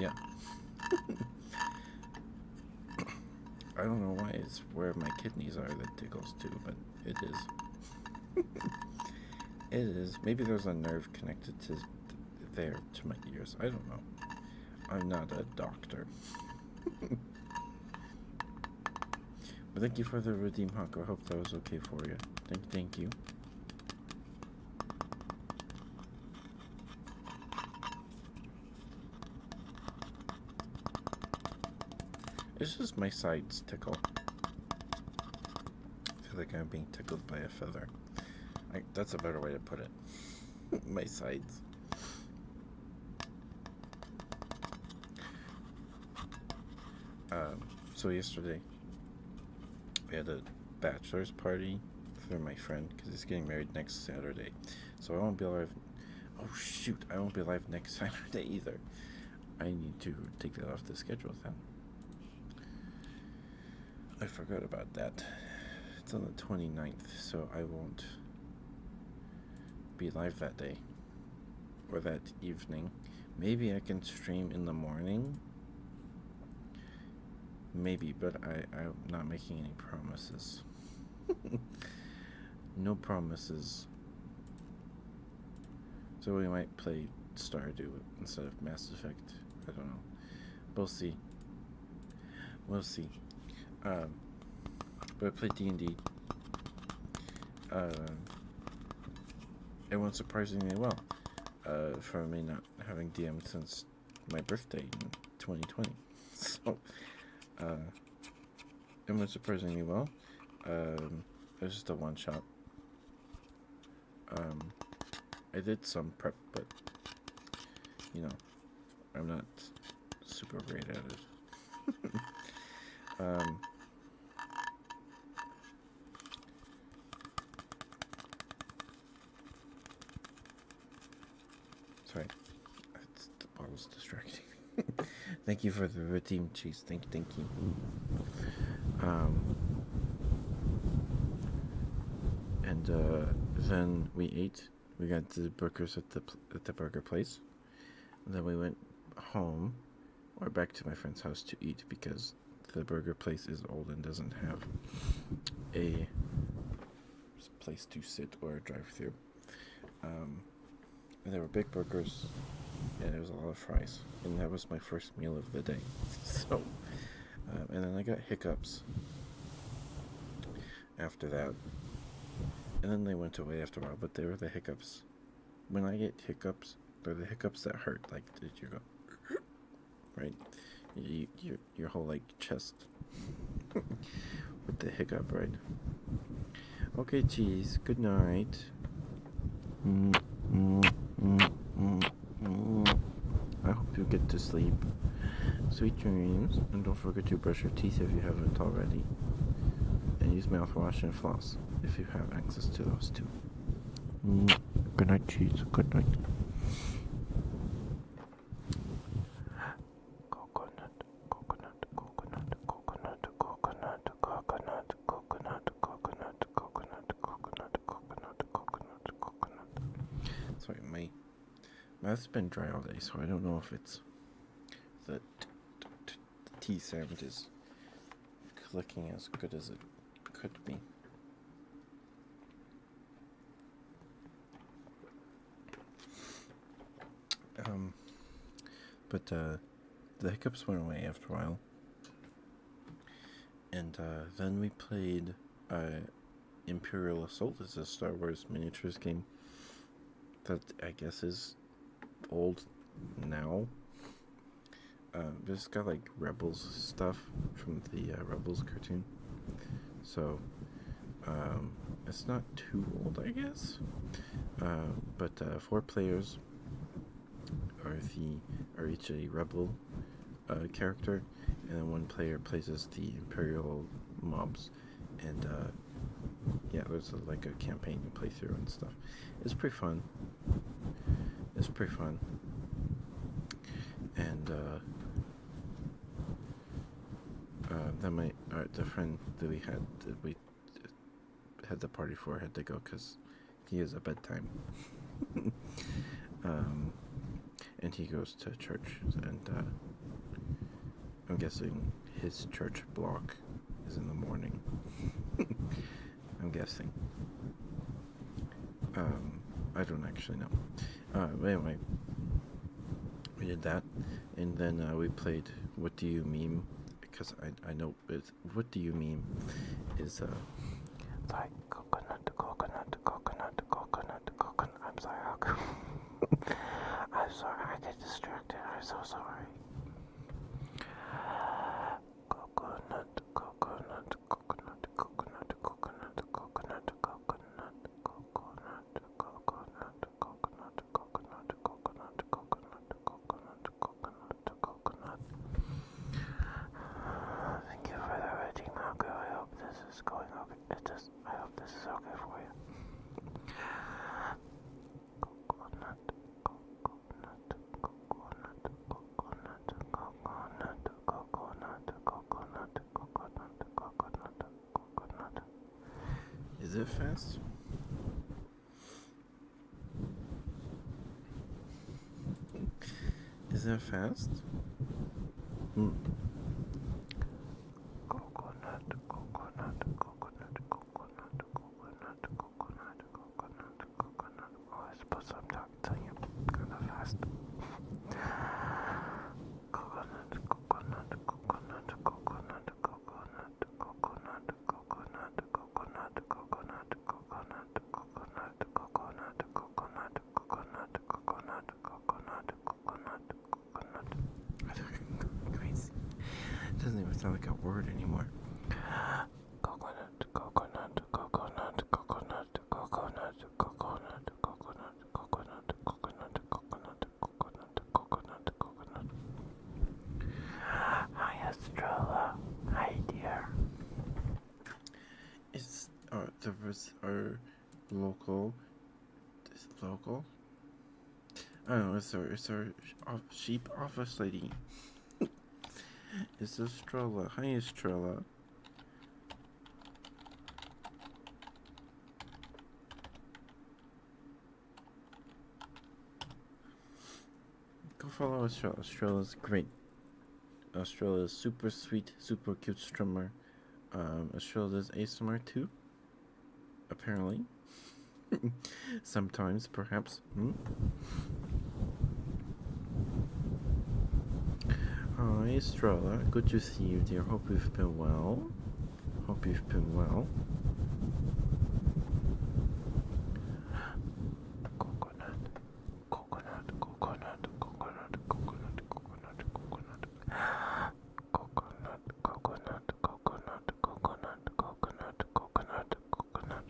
A: Yeah. I don't know why it's where my kidneys are that tickles too, but it is. It is. Maybe there's a nerve connected to there to my ears. I don't know. I'm not a doctor. But thank you for the redeem hunk. I hope that was okay for you. Thank you. It's just my sides tickle. I feel like I'm being tickled by a feather. That's a better way to put it. My sides. So yesterday, we had a bachelor's party for my friend because he's getting married next Saturday. So I won't be alive. Oh shoot! I won't be alive next Saturday either. I need to take that off the schedule then. I forgot about that. It's on the 29th, so I won't be live that day or that evening. Maybe I can stream in the morning. Maybe, but I'm not making any promises. No promises. So we might play Stardew instead of Mass Effect. I don't know. We'll see. We'll see. But I played D&D. It went surprisingly well. For me not having DM'd since my birthday in 2020. So, it went surprisingly well. It was just a one shot. I did some prep, but I'm not super great at it. Sorry, the bottle's distracting. Thank you for the redeem cheese. Thank you. And then we ate. We got the burgers at the burger place. And then we went home or back to my friend's house to eat because the burger place is old and doesn't have a place to sit or a drive-through. And there were big burgers, and there was a lot of fries, and that was my first meal of the day. So, and then I got hiccups after that, and then they went away after a while, but they were the hiccups. When I get hiccups, they're the hiccups that hurt, like, did you go, right? Your whole, like, chest with the hiccup, right? Okay, cheese. Good night. Mm, mm, mm, mm, mm. I hope you get to sleep. Sweet dreams, and don't forget to brush your teeth if you haven't already. And use mouthwash and floss if you have access to those too. Good night, cheese. Good night.
B: Coconut, coconut, coconut, coconut, coconut, coconut, coconut, coconut, coconut, coconut, coconut, coconut, coconut.
A: Sorry, my mouth's been dry all day, so I don't know if it's the T sound is clicking as good as it could be. But the hiccups went away after a while, and then we played Imperial Assault. It's a Star Wars miniatures game that I guess is old now. It's got like Rebels stuff from the Rebels cartoon, so it's not too old, I guess. But 4 players are each a rebel character, and then 1 player plays as the Imperial mobs, and yeah, there's like a campaign you play through and stuff. It's pretty fun. And then the friend that we had the party for had to go because he has a bedtime. And he goes to church, and I'm guessing his church block is in the morning. I'm guessing. I don't actually know. But anyway, we did that, and then we played What Do You Meme? Because I know What Do You Meme is
B: Sorry, coconut, coconut, coconut, coconut, coconut. I'm sorry, I'm sorry, I get distracted. I'm so sorry. Coconut, coconut, coconut, coconut, coconut, coconut, coconut, coconut, coconut, coconut, coconut, coconut, coconut, coconut, coconut. Thank you for that, Reggie Malco. I hope this is going okay. I hope this is okay for you. Coconut, coconut, coconut, coconut, coconut, coconut, coconut, coconut, coconut, coconut.
A: Is it fast? Is it fast?
B: Coconut, coconut, coconut, coconut, coconut, coconut, coconut, coconut. Oh, I suppose I'm telling you kind of fast. Coconut, coconut, coconut, coconut, coconut, coconut, coconut, coconut, coconut, coconut, coconut, coconut, coconut, coconut, coconut, coconut.
A: Crazy. It doesn't even sound like a word anymore.
B: Coconut, coconut, coconut, coconut, coconut, coconut, coconut, coconut, coconut, coconut, coconut, coconut, coconut. Hi, Estrella. Hi, dear.
A: It's there was our local. Is it local? I don't know. It's our sheep office lady. It's Estrella. Hi, Estrella. Go follow Estrella. Estrella's great. Estrella's super sweet, super cute strummer. Estrella does ASMR too. Apparently. Sometimes, perhaps. Hi, Estrella. Good to see you, dear. Hope you've been well.
B: Coconut, coconut, coconut, coconut, coconut, coconut, coconut. Coconut, coconut, coconut, coconut, coconut, coconut, coconut.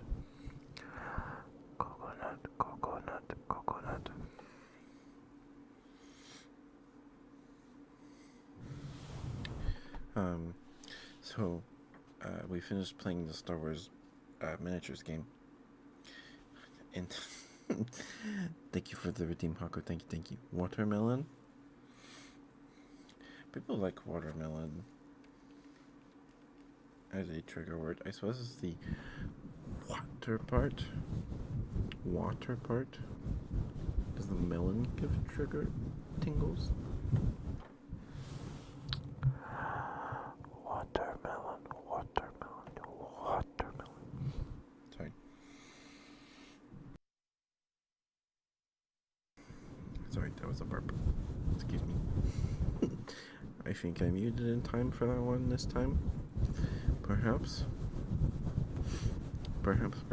A: Um, so we finished playing the Star Wars miniatures game, and thank you for the redeem, Hako. Thank you. Watermelon. People like watermelon as a trigger word. I suppose it's the water part. Water part. Does the melon give trigger tingles?
B: Watermelon, watermelon, watermelon.
A: Sorry. Sorry, that was a burp. Excuse me. I think I muted in time for that one this time. Perhaps. Perhaps.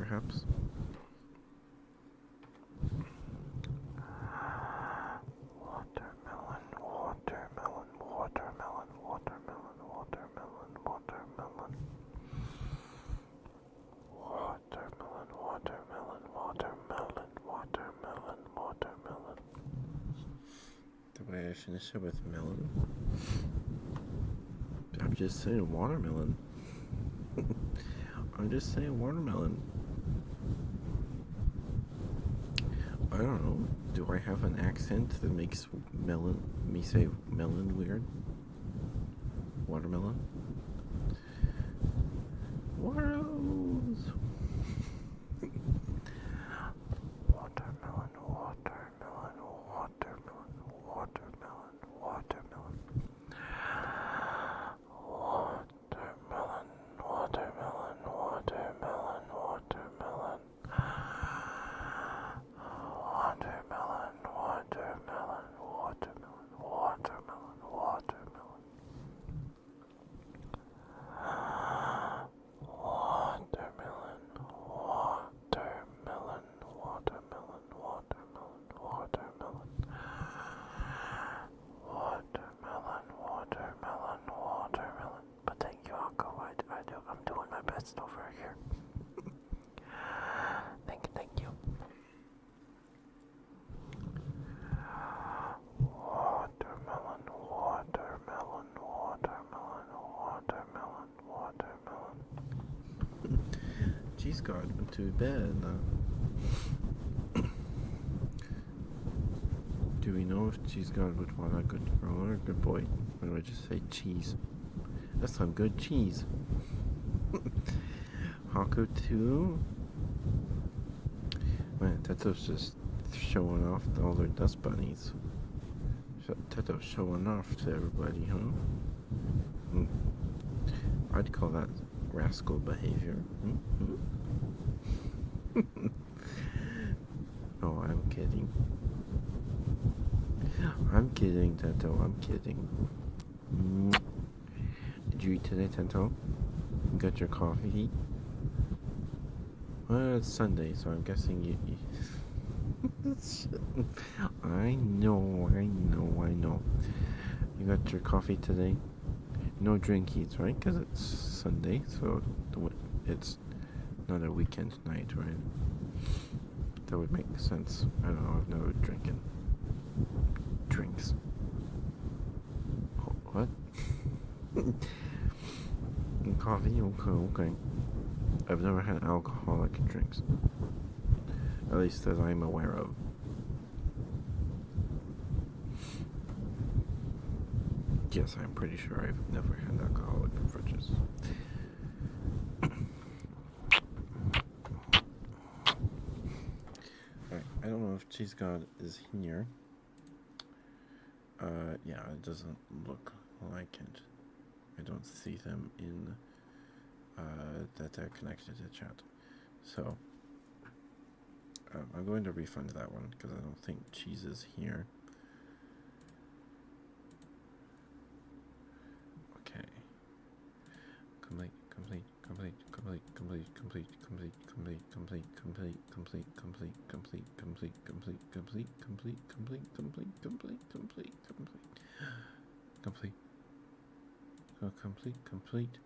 B: Watermelon, watermelon, watermelon, watermelon, watermelon, watermelon. Watermelon, watermelon, watermelon, watermelon, watermelon.
A: The way I finish it with melon. I'm just saying watermelon. I'm just saying watermelon. I don't know. Do I have an accent that makes me say melon weird? Watermelon? Watermelons!
B: Watermelon, watermelon, watermelon, watermelon, watermelon. Watermelon, watermelon, watermelon, watermelon. Watermelon, watermelon, watermelon, watermelon, watermelon. Watermelon, watermelon, watermelon, watermelon, watermelon. Watermelon, watermelon, watermelon. But thank you, Akko. I'm doing my best over here. Thank you. Watermelon, watermelon, watermelon, watermelon, watermelon.
A: Cheese God went to bed. Do we know if Cheese God would want a good girl or a good boy? Or do I just say cheese? That's some good cheese. Haku too? Man, Teto's just showing off all their dust bunnies. Teto's showing off to everybody, huh? I'd call that rascal behavior. Oh, I'm kidding. I'm kidding, Tento. I'm kidding. Did you eat today, Tento? You got your coffee? Well, it's Sunday, so I'm guessing you I know. You got your coffee today? No drinkies, right? Because it's Sunday, so it's not a weekend night, right? That would make sense. I don't know. I've never drinking drinks. What? Coffee? Okay. I've never had alcoholic drinks. At least that I'm aware of. Yes, I'm pretty sure I've never had alcoholic beverages. Alright, I don't know if Cheese God is here. Yeah, it doesn't look like it. I don't see them in that they're connected to chat. So I'm going to refund that one because I don't think Cheese is here. Okay. Complete. So complete,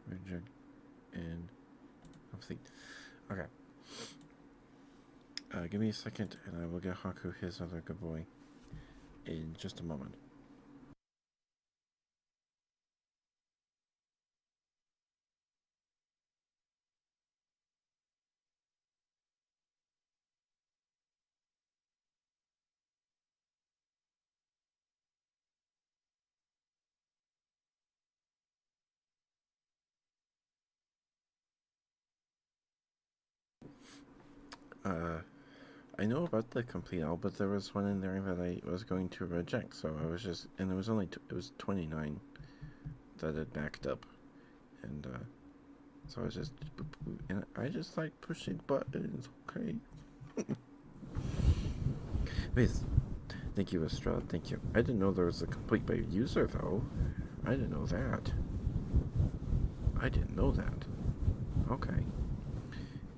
A: reject, and complete. Okay. Give me a second, and I will get Haku his other good boy in just a moment. I know about the complete all, but there was one in there that I was going to reject. So I was just, and it was only it was 29 that it backed up, and so I was just, and I just like pushing buttons. Okay. Wait, thank you, Estrella. Thank you. I didn't know there was a complete by user though. I didn't know that. I didn't know that. Okay.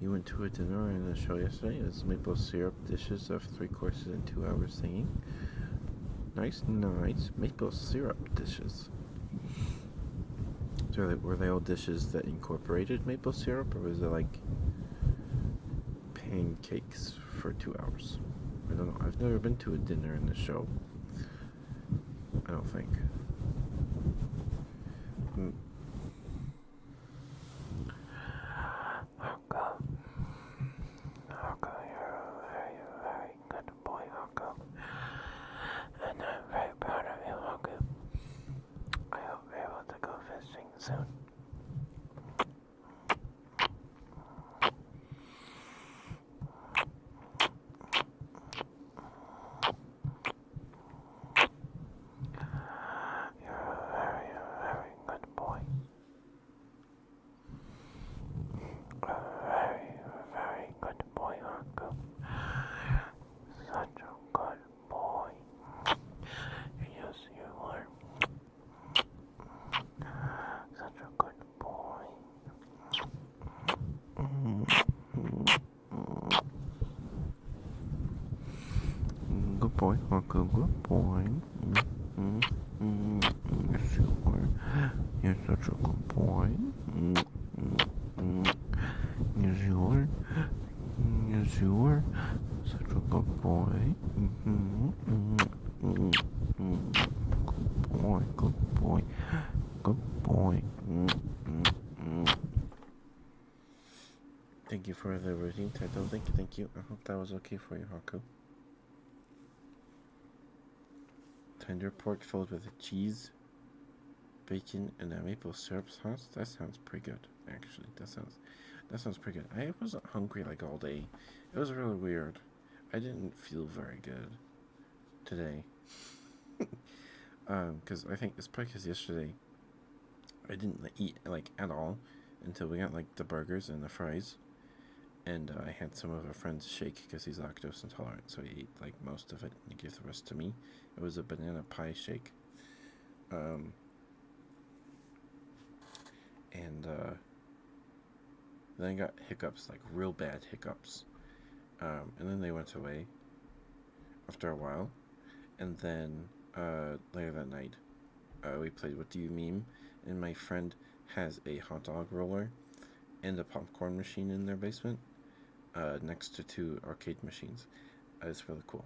A: You went to a dinner and a show yesterday. It's maple syrup dishes of 3 courses in 2 hours singing. Nice. Maple syrup dishes. So were they all dishes that incorporated maple syrup, or was it like pancakes for 2 hours? I don't know. I've never been to a dinner and a show. I don't think.
B: Hawko, you're a very, very good boy, Hawko. And I'm very proud of you, Hawko. I hope we're able to go fishing soon. You're a very, very good boy. A very, very good boy, Hawko. Such a good boy. Yes, you are. Such a good boy.
A: Good boy, Hawko. Good boy. Yes, you are. You're such a good boy. Yes, you are. Yes, you are. Such a good boy. Good boy. Good boy. Good boy. Thank you for the routine title. Thank you. I hope that was okay for you, Haku. Tender pork filled with cheese, bacon, and a maple syrup sauce. That sounds pretty good, actually. That sounds pretty good. I wasn't hungry like all day. It was really weird. I didn't feel very good today. Because I think it's probably because yesterday I didn't eat like at all until we got like the burgers and the fries, and I had some of a friend's shake because he's lactose intolerant, so he ate like most of it and he gave the rest to me. It was a banana pie shake, and then I got hiccups, like real bad hiccups, and then they went away after a while, and then later that night, we played What Do You Meme, and my friend has a hot dog roller and a popcorn machine in their basement, next to 2 arcade machines. It's really cool.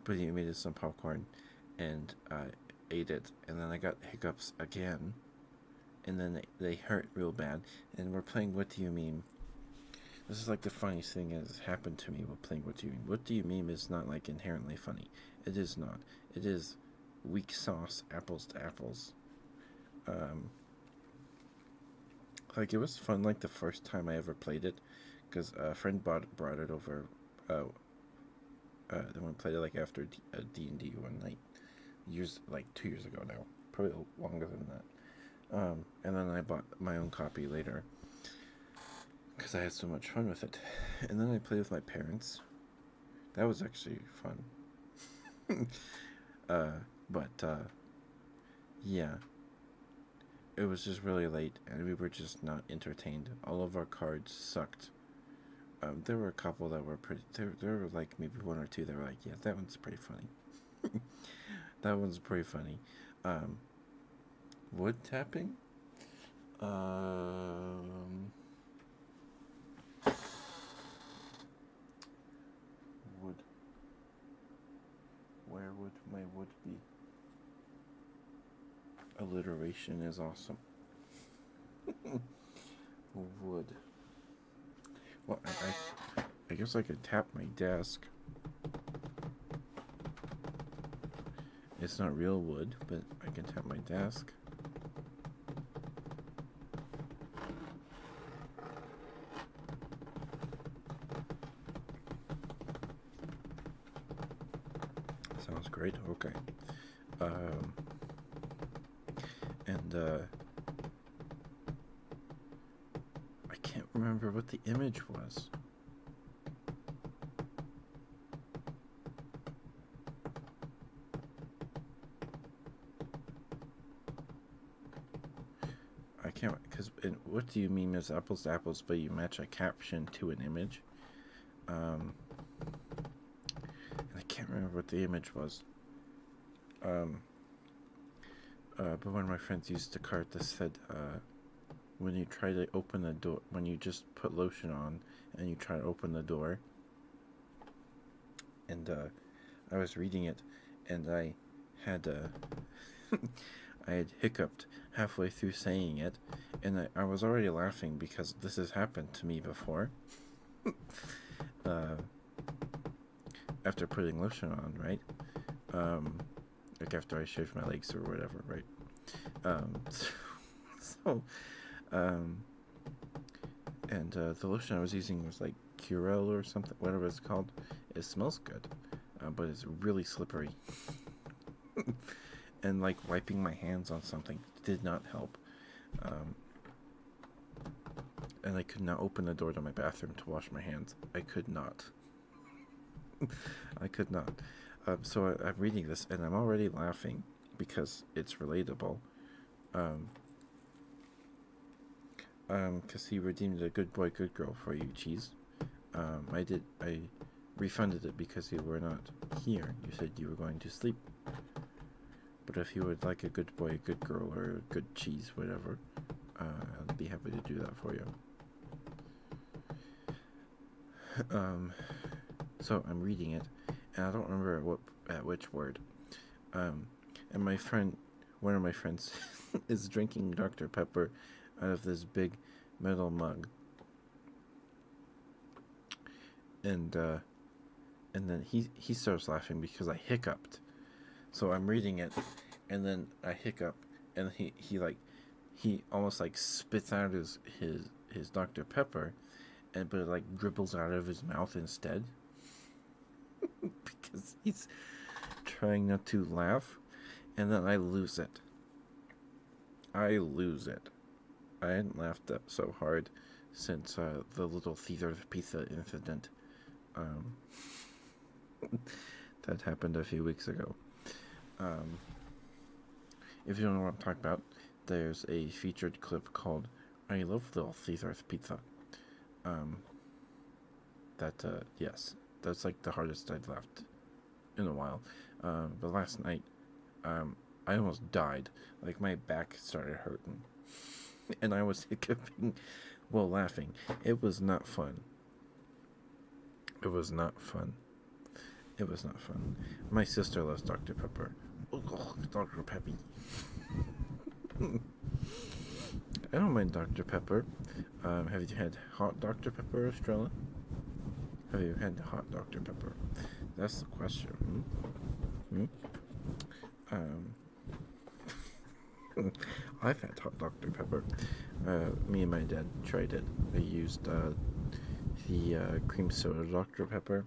A: But he made us some popcorn, and ate it, and then I got hiccups again, and then they hurt real bad, and we're playing What Do You Meme. This is like the funniest thing that has happened to me while playing What Do You Meme. What Do You Meme is not like inherently funny. It is not. It is weak sauce, apples to apples. Like it was fun like the first time I ever played it, because a friend brought it over. Then we played it like after D&D one night, like 2 years ago now, probably longer than that. And then I bought my own copy later because I had so much fun with it. And then I played with my parents. That was actually fun. But yeah, it was just really late, and we were just not entertained. All of our cards sucked. There were a couple that were pretty. There were like maybe 1 or 2 that were like, yeah, that one's pretty funny. That one's pretty funny. Wood tapping. Wood. Where would my wood be? Alliteration is awesome. Wood. Well, I guess I could tap my desk. It's not real wood, but I can tap my desk. Sounds great. Okay. Um, and I can't remember what the image was. I can't, because what do you mean as apples to apples, but you match a caption to an image? And I can't remember what the image was. But one of my friends used a card that said, when you try to open the door, when you just put lotion on and you try to open the door, and I was reading it, and I had I had hiccuped halfway through saying it, and I was already laughing because this has happened to me before. After putting lotion on, right? Like after I shaved my legs or whatever, right? So, and the lotion I was using was like Curel or something, whatever it's called. It smells good, but it's really slippery. And like wiping my hands on something did not help. And I could not open the door to my bathroom to wash my hands. I could not. I could not. So I'm reading this and I'm already laughing because it's relatable. Because he redeemed a good boy, good girl for you, Cheese. I refunded it because you were not here. You said you were going to sleep. But if you would like a good boy, a good girl, or a good cheese, whatever, I'd be happy to do that for you. So I'm reading it, and I don't remember at which word. And my friend, one of my friends, is drinking Dr. Pepper out of this big metal mug. And then he starts laughing because I hiccuped. So I'm reading it, and then I hiccup, and he almost like spits out his Dr. Pepper, but it like dribbles out of his mouth instead. Because he's trying not to laugh, and then I lose it. I hadn't laughed so hard since the little Caesar pizza incident that happened a few weeks ago. If you don't know what I'm talking about, there's a featured clip called "I Love Little Caesar's Pizza." Yes, that's like the hardest I've laughed in a while. But last night, I almost died. Like my back started hurting, and I was hiccuping while laughing. It was not fun. It was not fun. My sister loves Dr. Pepper. Oh, Dr. Peppy. I don't mind Dr. Pepper. Have you had hot Dr. Pepper, Estrella? Have you had hot Dr. Pepper? That's the question. I've had hot Dr. Pepper. Me and my dad tried it. We used the cream soda Dr. Pepper,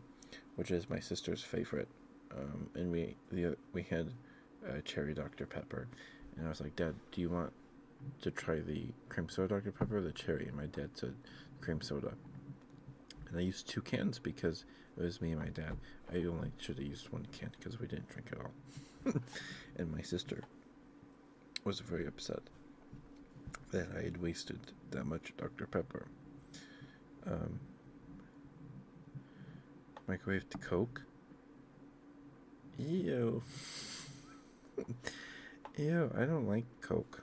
A: which is my sister's favorite. And we had cherry Dr. Pepper, and I was like, Dad, do you want to try the cream soda Dr. Pepper or the cherry? And my dad said cream soda. And I used 2 cans because it was me and my dad. I only should have used 1 can because we didn't drink it all. And my sister was very upset that I had wasted that much Dr. Pepper. Microwaved Coke. Ew. Ew, I don't like Coke.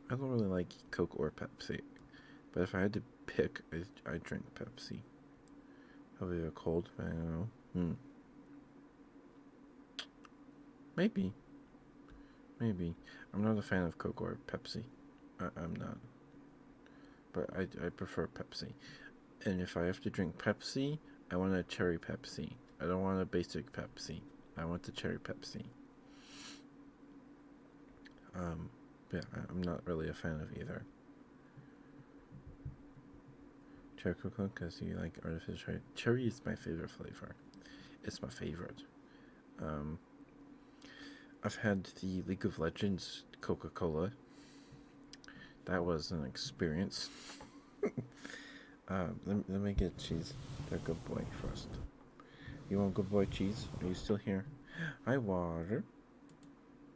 A: I don't really like Coke or Pepsi. But if I had to pick, I drink Pepsi. Probably a cold, but I don't know. Maybe. I'm not a fan of Coke or Pepsi. I'm not. But I prefer Pepsi. And if I have to drink Pepsi, I want a cherry Pepsi. I don't want a basic Pepsi. I want the cherry Pepsi. Yeah, I'm not really a fan of either. Cherry Coca, because you like artificial cherry. Cherry is my favorite flavor. It's my favorite. Um, I've had the League of Legends Coca-Cola. That was an experience. Let me get cheese. They're good boy first. You want good boy cheese? Are you still here? Hi, Water.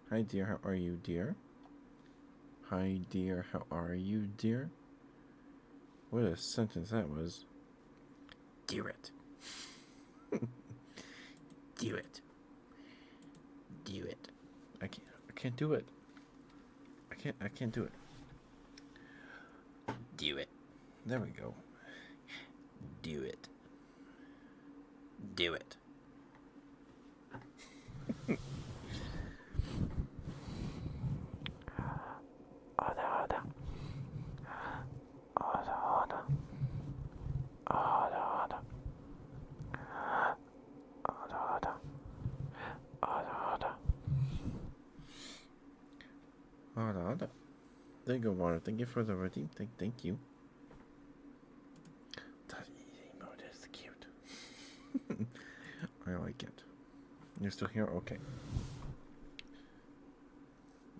A: Hi, dear. How are you, dear? Hi, dear. How are you, dear? What a sentence that was. Do it. Do it. Do it. I can't do it. I can't do it. Do it. There we go. Do it. Do it. There you go, Water. Thank you for the redeem. Thank you. That emote is cute. I like it. You're still here? Okay.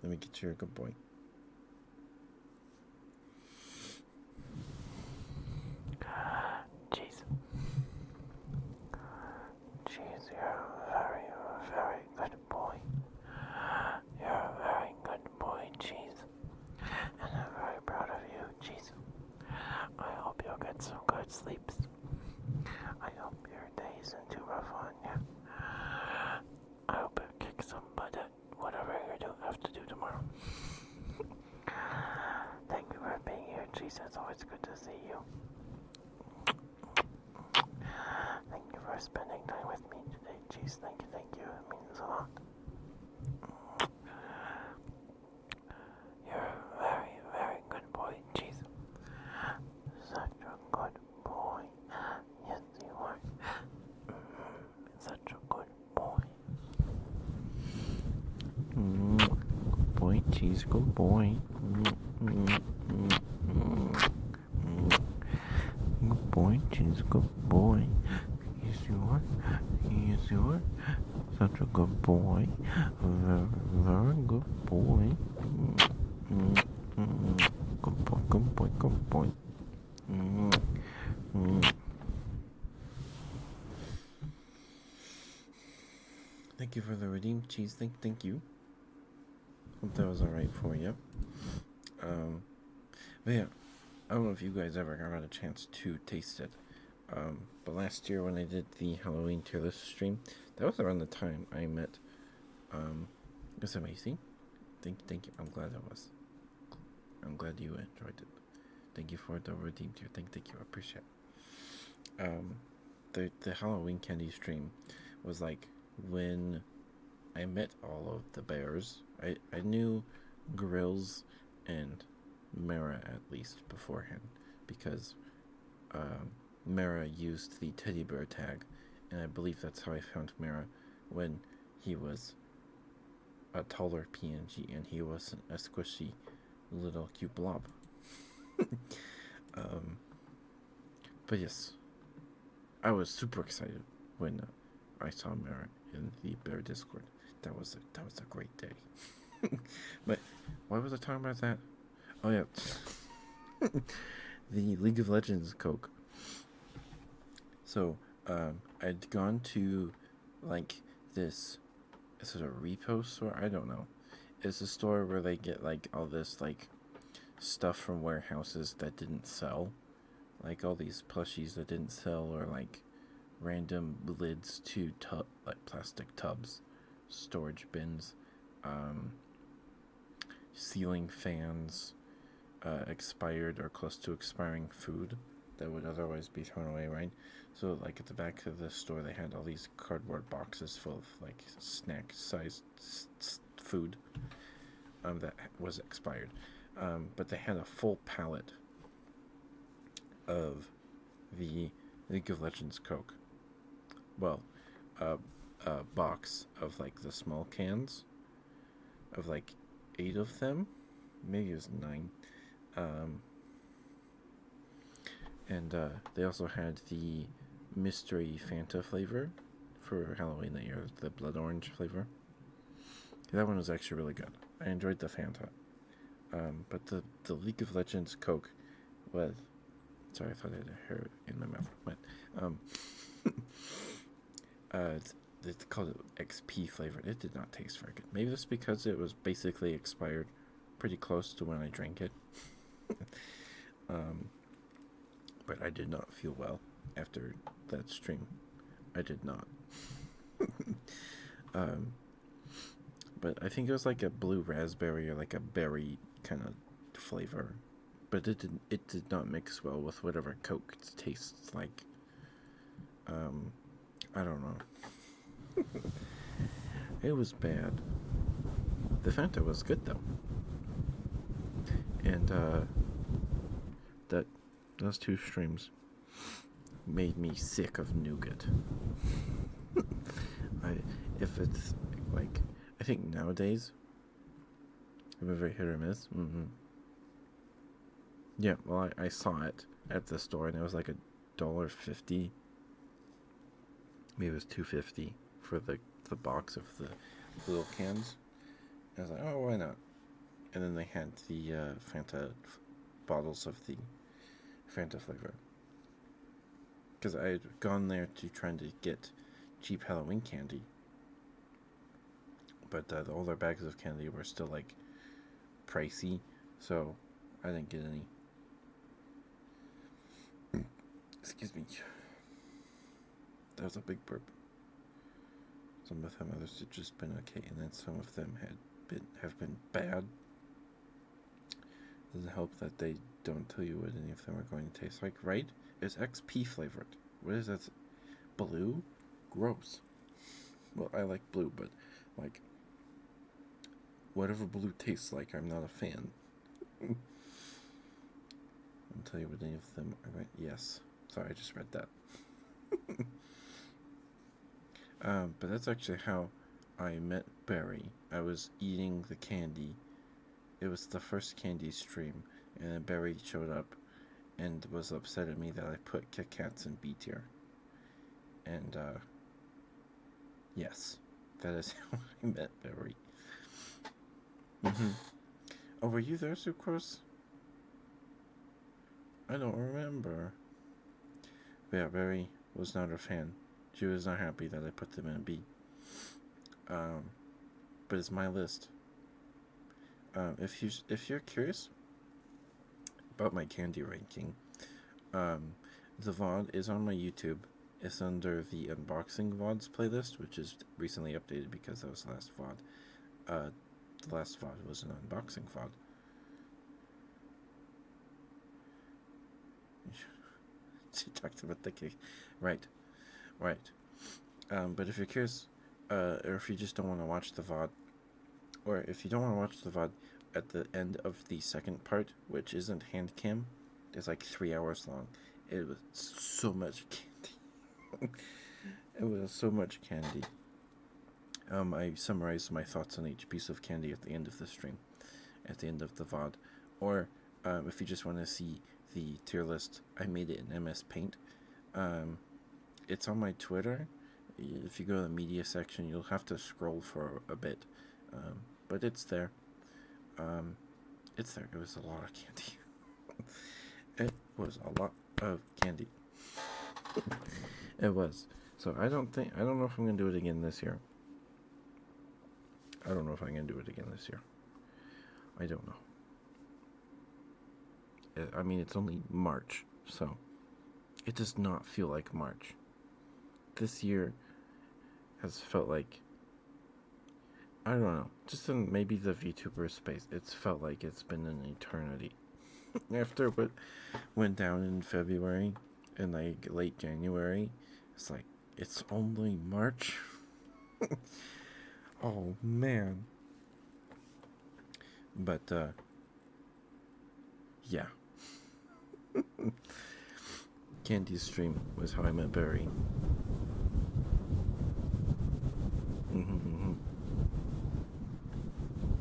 A: Let me get you a good boy.
B: Jeez. Jeez, you're a very, very good boy. You're a very good boy, Cheese. And I'm very proud of you, Cheese. I hope you'll get some good sleeps. I hope your day isn't too rough on you. I hope you kick some butt at whatever you have to do tomorrow. Thank you for being here, Cheese. It's always good to see you. Thank you for spending time with me today, Cheese. Thank you. It means a lot. You're a very, very good boy, Cheese. Such a good boy. Yes, you are. Such a good boy.
A: Good boy, Cheese. Good boy. Good boy, Cheese. Good boy. Yes, you are. Yes, you are. Such a good boy. Very, very good boy. Good boy, good boy, good boy. Thank you for the redeemed cheese. Thank you. Hope that was alright for you. But yeah, I don't know if you guys ever got a chance to taste it. But last year when I did the Halloween tier list stream, that was around the time I met. It was amazing. Thank you. I'm glad it was. I'm glad you enjoyed it. Thank you for the redeemed tier. Thank you. I appreciate it. The Halloween candy stream was like when I met all of the bears. I knew Grills and Mara at least beforehand because Mara used the teddy bear tag, and I believe that's how I found Mara when he was a taller PNG and he wasn't a squishy little cute blob. But yes, I was super excited when I saw Mara in the bear Discord. That was a great day. But why was I talking about that? Oh yeah, the League of Legends Coke. So I'd gone to like this. Is it a repo store? I don't know. It's a store where they get like all this like stuff from warehouses that didn't sell, like all these plushies that didn't sell, or like random lids to like plastic tubs, storage bins, ceiling fans, expired or close to expiring food that would otherwise be thrown away, right? So, like at the back of the store, they had all these cardboard boxes full of like snack-sized food that was expired, but they had a full pallet of the League of Legends Coke. Well, a box of like the small cans of like 8 of them, maybe it was 9. And they also had the mystery Fanta flavor for Halloween that year, the blood orange flavor. That one was actually really good. I enjoyed the Fanta. But the League of Legends Coke was... Sorry, I thought I had a hair in my mouth. But, they called it XP flavored. It did not taste very good. Maybe that's because it was basically expired pretty close to when I drank it. But I did not feel well after that stream. I did not. But I think it was like a blue raspberry or like a berry kind of flavor. But it did not mix well with whatever Coke tastes like. I don't know. It was bad. The Fanta was good though. And those two streams made me sick of nougat. If it's like, I think nowadays, I'm a very hit or miss. Yeah, well, I saw it at the store and it was like $1.50. Maybe it was $2.50 for the box of the little cans. And I was like, oh, why not? And then they had the Fanta bottles of the Fanta flavor. Because I had gone there to trying to get cheap Halloween candy. But all their bags of candy were still like pricey, so I didn't get any. Excuse me. That was a big burp. Some of them others had just been okay, and then some of them have been bad. Doesn't help that they don't tell you what any of them are going to taste like, right? It's XP flavored. What is that? Blue? Gross. Well, I like blue, but like whatever blue tastes like, I'm not a fan. I'll tell you what any of them are going. Yes. Sorry, I just read that. But that's actually how I met Barry. I was eating the candy. It was the first candy stream, and then Barry showed up and was upset at me that I put Kit Kats in B tier. And, yes, that is how I met Barry. Oh, were you there, Sucrose? I don't remember. But yeah, Barry was not a fan. She was not happy that I put them in B. But it's my list. If you're curious about my candy ranking, the VOD is on my YouTube. It's under the unboxing VODs playlist, which is recently updated because that was the last VOD. The last VOD was an unboxing VOD. She talked about the cake. Right. But if you're curious, or if you just don't want to watch the VOD, or if you don't want to watch the VOD, at the end of the second part, which isn't hand cam, it's like 3 hours long. It was so much candy. It was so much candy. I summarized my thoughts on each piece of candy at the end of the stream, at the end of the VOD. Or if you just want to see the tier list, I made it in MS Paint. It's on my Twitter. If you go to the media section, you'll have to scroll for a bit. But it's there. It's there. It was a lot of candy. It was a lot of candy. It was. So I don't know if I'm going to do it again this year. I don't know if I'm going to do it again this year. I don't know. I mean, it's only March, so it does not feel like March. This year has felt like, I don't know, just in maybe the VTuber space, it's felt like it's been an eternity. After what went down in February and like late January, it's like, it's only March. Oh man. But yeah. Candy's stream was how I met Barry.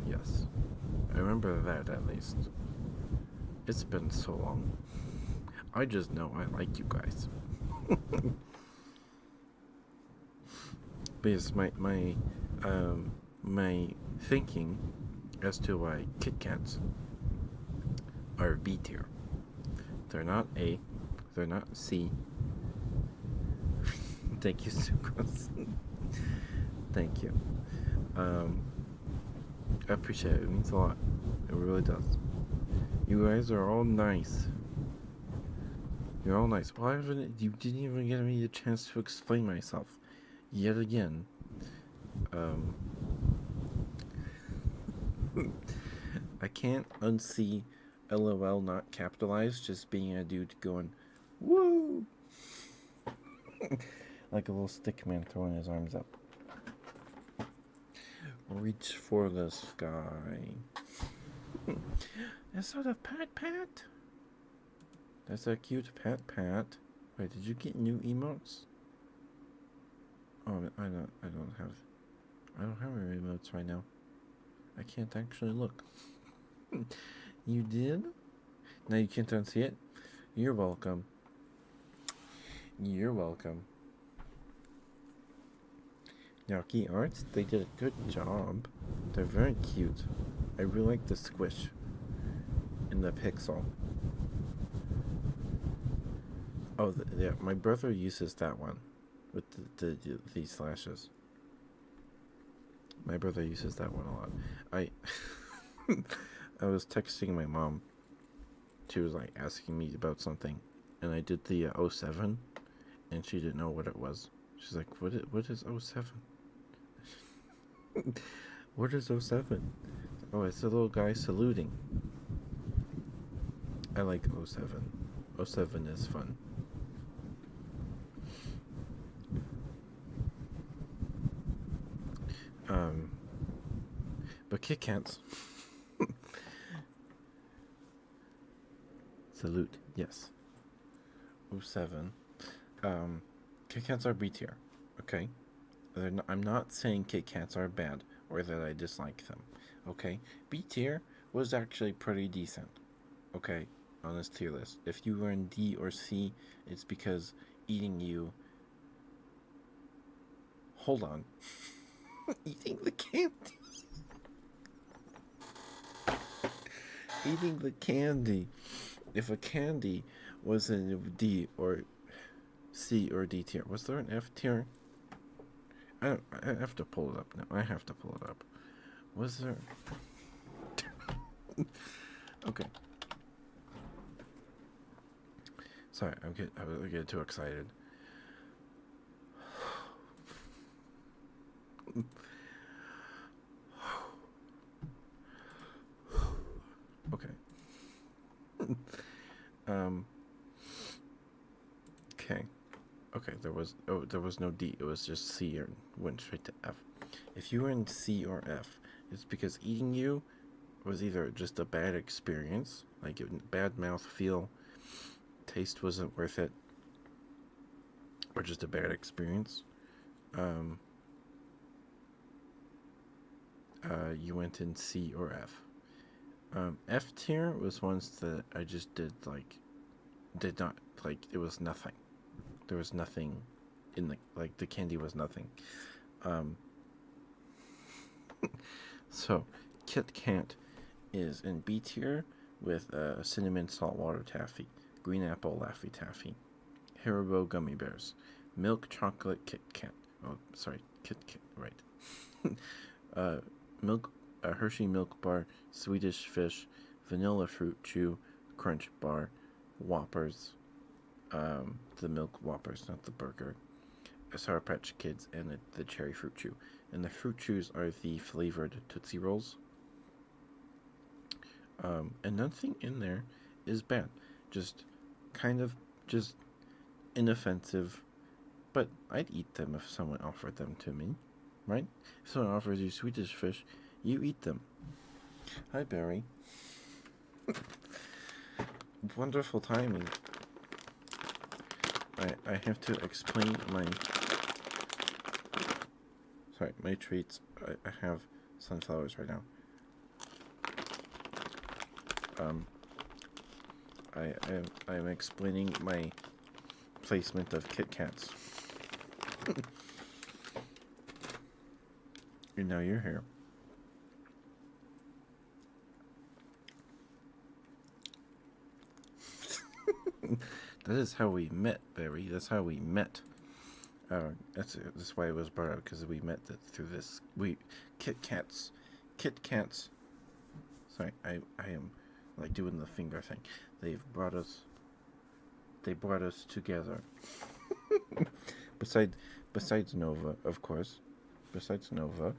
A: Yes. I remember that at least. It's been so long. I just know I like you guys. because my thinking as to why Kit Kats are B tier. They're not A. They're not C. Thank you, Sucrose. Thank you. I appreciate it. It means a lot. It really does. You guys are all nice. You're all nice. Why haven't you didn't even give me a chance to explain myself? Yet again. I can't unsee LOL not capitalized, just being a dude going, woo! Like a little stick man throwing his arms up. Reach for the sky. Is that a pat pat? That's a cute pat pat. Wait, did you get new emotes? Oh, I don't have any emotes right now. I can't actually look. You did? Now you can't unsee it? You're welcome. You're welcome. Now, Key Arts, they did a good job. They're very cute. I really like the squish in the pixel. Oh, yeah, my brother uses that one with the slashes. My brother uses that one a lot. I was texting my mom. She was like asking me about something, and I did the 07, and she didn't know what it was. She's like, what is 07? What is 07? Oh, it's a little guy saluting. I like 07. 07 is fun. But Kit Kats. Salute, yes. 07. Kit Kats are B tier, okay? I'm not saying Kit Kats are bad or that I dislike them, okay? B tier was actually pretty decent, okay, on this tier list. If you were in D or C, it's because eating you. Hold on. Eating the candy. Eating the candy. If a candy was in D or C or D tier, was there an F tier? I have to pull it up now. I have to pull it up. Was there? Okay. Sorry, I get too excited. Okay. Okay. Okay, there was no D. It was just C and went straight to F. If you were in C or F, it's because eating you was either just a bad experience, like bad mouth feel, taste wasn't worth it, or just a bad experience. You went in C or F. F tier was ones that I just did not like. It was nothing. There was nothing in the candy was nothing. So Kit Kat is in B tier with cinnamon saltwater taffy, green apple Laffy Taffy, Haribo gummy bears, milk chocolate Kit Kat. Oh, sorry, Kit Kat. Right. Milk Hershey milk bar, Swedish fish, vanilla fruit chew, crunch bar, Whoppers. The milk Whoppers, not the burger. Sour Patch Kids, and the cherry fruit chew. And the fruit chews are the flavored Tootsie Rolls. And nothing in there is bad. Just kind of just inoffensive. But I'd eat them if someone offered them to me, right? If someone offers you Swedish fish, you eat them. Hi, Barry. Wonderful timing. I have to explain my treats. I have sunflowers right now. I'm explaining my placement of Kit Kats. And now you're here. That is how we met, Barry. That's how we met. That's why it was brought up, because we met through this. Kit Kats. Sorry, I am like doing the finger thing. They brought us together. Besides Nova, of course. Besides Nova,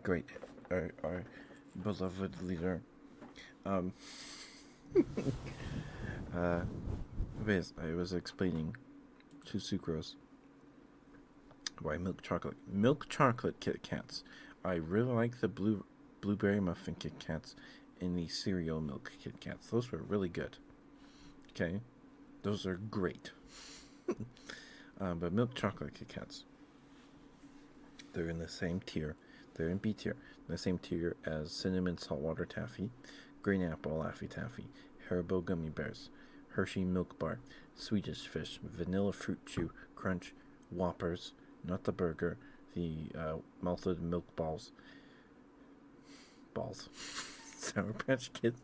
A: great, our beloved leader. Um, I was explaining to Sucrose why milk chocolate Kit Kats. I really like the blueberry muffin Kit Kats and the cereal milk Kit Kats. Those were really good. Okay, those are great. But milk chocolate Kit Kats, they're in the same tier. They're in B tier, in the same tier as cinnamon saltwater taffy, green apple Laffy Taffy, Haribo gummy bears, Hershey milk bar, Swedish fish, vanilla fruit chew, crunch, Whoppers, not the burger, the malted milk balls, Sour Patch Kids,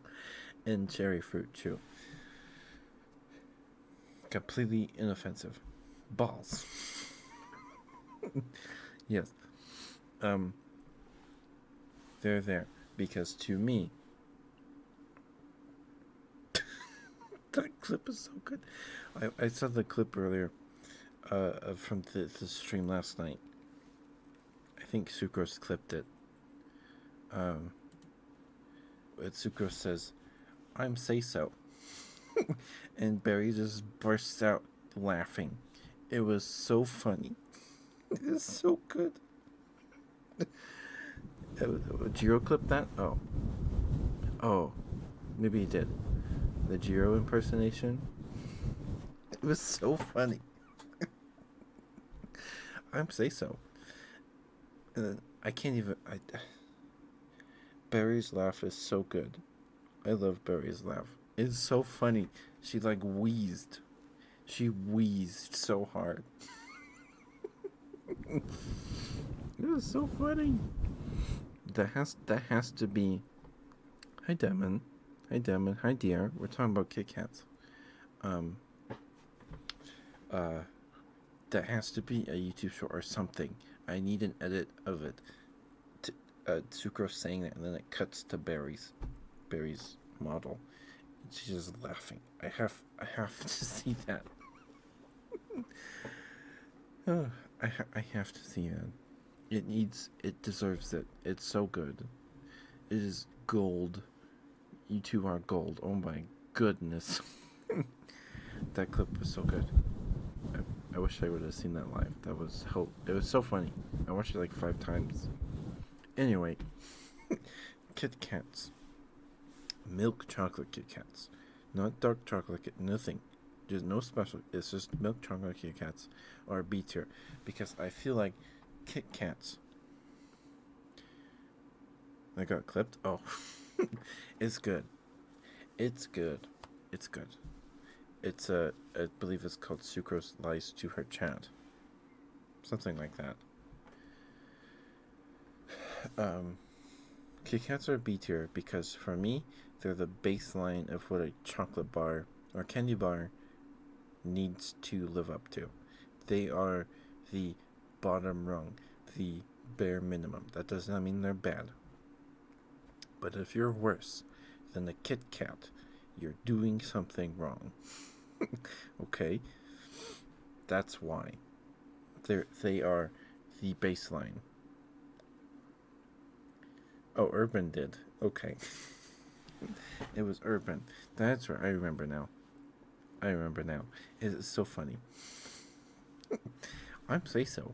A: and cherry fruit chew. Completely inoffensive. Balls. Yes. They're there because to me, that clip is so good. I saw the clip earlier from the stream last night. I think Sucrose clipped it. Sucrose says, "I'm say so," and Barry just bursts out laughing. It was so funny. It is so good. Jiro clipped that? Oh, maybe he did. The Jiro impersonation. It was so funny. I'm say so. I can't even. Barry's laugh is so good. I love Barry's laugh. It's so funny. She like wheezed. She wheezed so hard. It was so funny. That has to be. Hi Demon. Hi dear. We're talking about Kit Kats. That has to be a YouTube short or something. I need an edit of it. Sucrose saying that, and then it cuts to Barry's model. She's just laughing. I have to see that. I have to see it. It deserves it. It's so good. It is gold. You two are gold. Oh my goodness. That clip was so good. I wish I would have seen that live. It was so funny. I watched it like 5 times. Anyway, Kit Kats. Milk chocolate Kit Kats. Not dark chocolate Kit, nothing. There's no special. It's just milk chocolate Kit Kats or B tier. Because I feel like Kit Kats. I got clipped? Oh. It's good. It's good. It's I believe it's called Sucrose Lies to Her Chat. Something like that. Kit Kats are B tier because for me, they're the baseline of what a chocolate bar or candy bar needs to live up to. They are the bottom rung, the bare minimum. That does not mean they're bad. But if you're worse than a Kit Kat, you're doing something wrong. Okay? That's why. They are the baseline. Oh, Urban did. Okay. It was Urban. That's right. I remember now. It's so funny. I'm say so.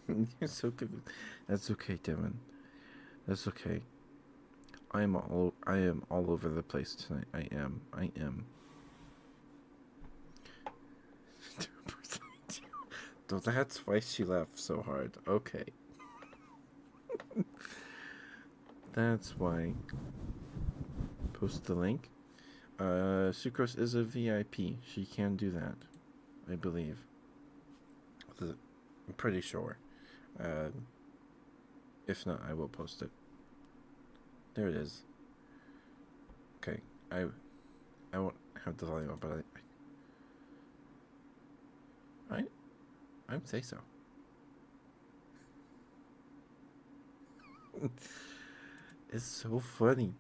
A: You're so good. That's okay, Devin. That's okay. I am all over the place tonight. I am. That's why she laughed so hard. Okay. That's why. Post the link. Sucrose is a VIP. She can do that. I believe. I'm pretty sure. Uh, if not, I will post it. There it is. Okay, I won't have the volume up, but I'd say so. It's so funny.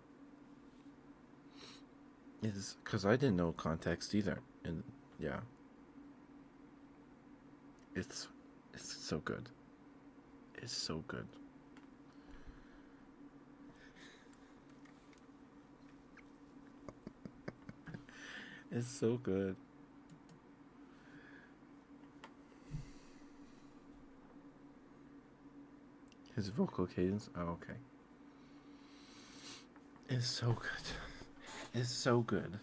A: It's because I didn't know context either, and yeah, it's it's so good. It's so good. It's so good. His vocal cadence. Oh, okay. It's so good. It's so good.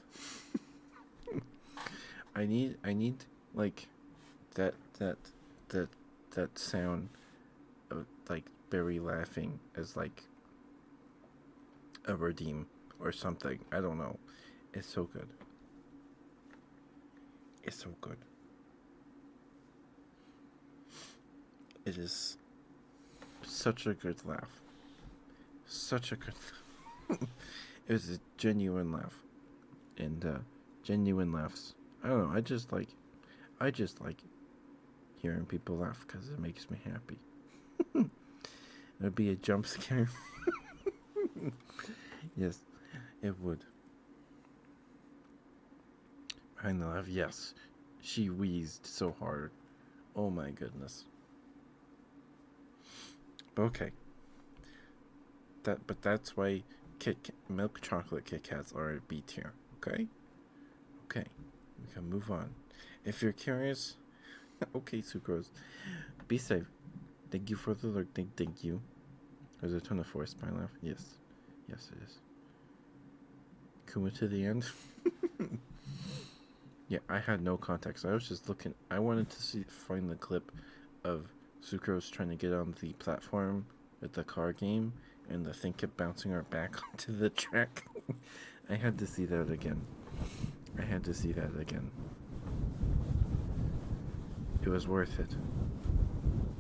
A: I need like that that that sound of like Barry laughing as like a redeem or something. I don't know. It's so good. It's so good. It is such a good laugh. Such a good. It was a genuine laugh, and genuine laughs. I don't know. I just like hearing people laugh because it makes me happy. It'd be a jump scare. Yes, it would. Behind the laugh, yes. She wheezed so hard. Oh my goodness. Okay, but that's why milk chocolate Kit Kats are a B tier. Okay, okay, we can move on. If you're curious, okay, sucrose, be safe. Thank you for the alert. Thank you. There's a ton of forest pine laugh. Yes, yes it is. Kuma to the end. Yeah, I had no context. I was just looking. I wanted to find the clip of Sucrose trying to get on the platform at the car game, and the thing kept bouncing her back onto the track. I had to see that again. I had to see that again. It was worth it.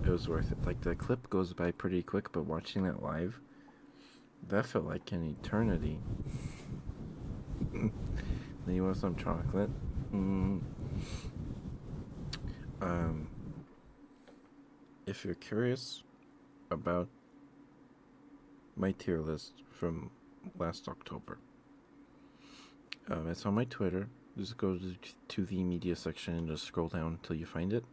A: It was worth it. Like, the clip goes by pretty quick, but watching that live, that felt like an eternity. Then you want some chocolate? Mm. Um, if you're curious about my tier list from last October, it's on my Twitter. Just go to the media section and just scroll down until you find it.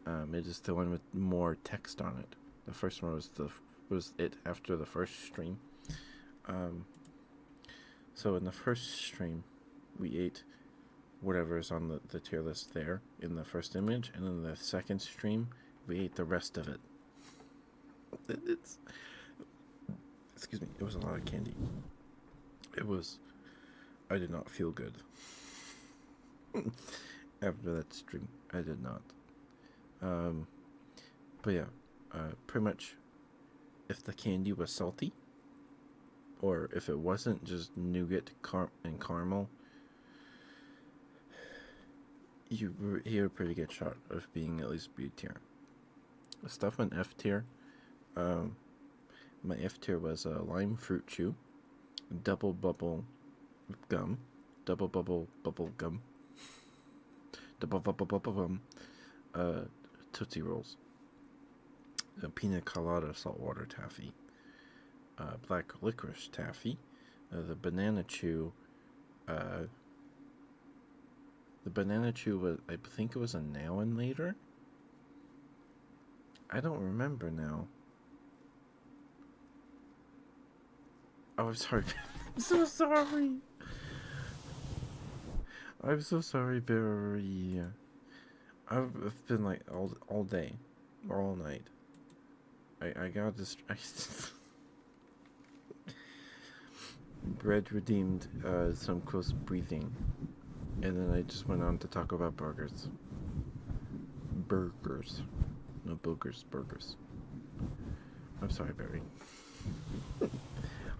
A: It is the one with more text on it. The first one was it after the first stream. So in the first stream, we ate whatever is on the tier list there in the first image, and in the second stream, we ate the rest of it. It's excuse me. It was a lot of candy. It was. I did not feel good after that stream. I did not. But yeah, pretty much, if the candy was salty, or if it wasn't just nougat and caramel, you had a pretty good shot of being at least B tier. The stuff in F tier, my F tier was lime fruit chew, double bubble gum, double bubble gum, double bubble gum, Tootsie Rolls, pina colada saltwater taffy, black licorice taffy, the banana chew. The banana chew was, I think it was a Now and Later. I don't remember now. Oh, I'm sorry. I'm so sorry. I'm so sorry, Barry. I've been like all day or all night. I got distracted. Bread redeemed some close breathing, and then I just went on to talk about burgers. Burgers. No, boogers, burgers. I'm sorry, Barry.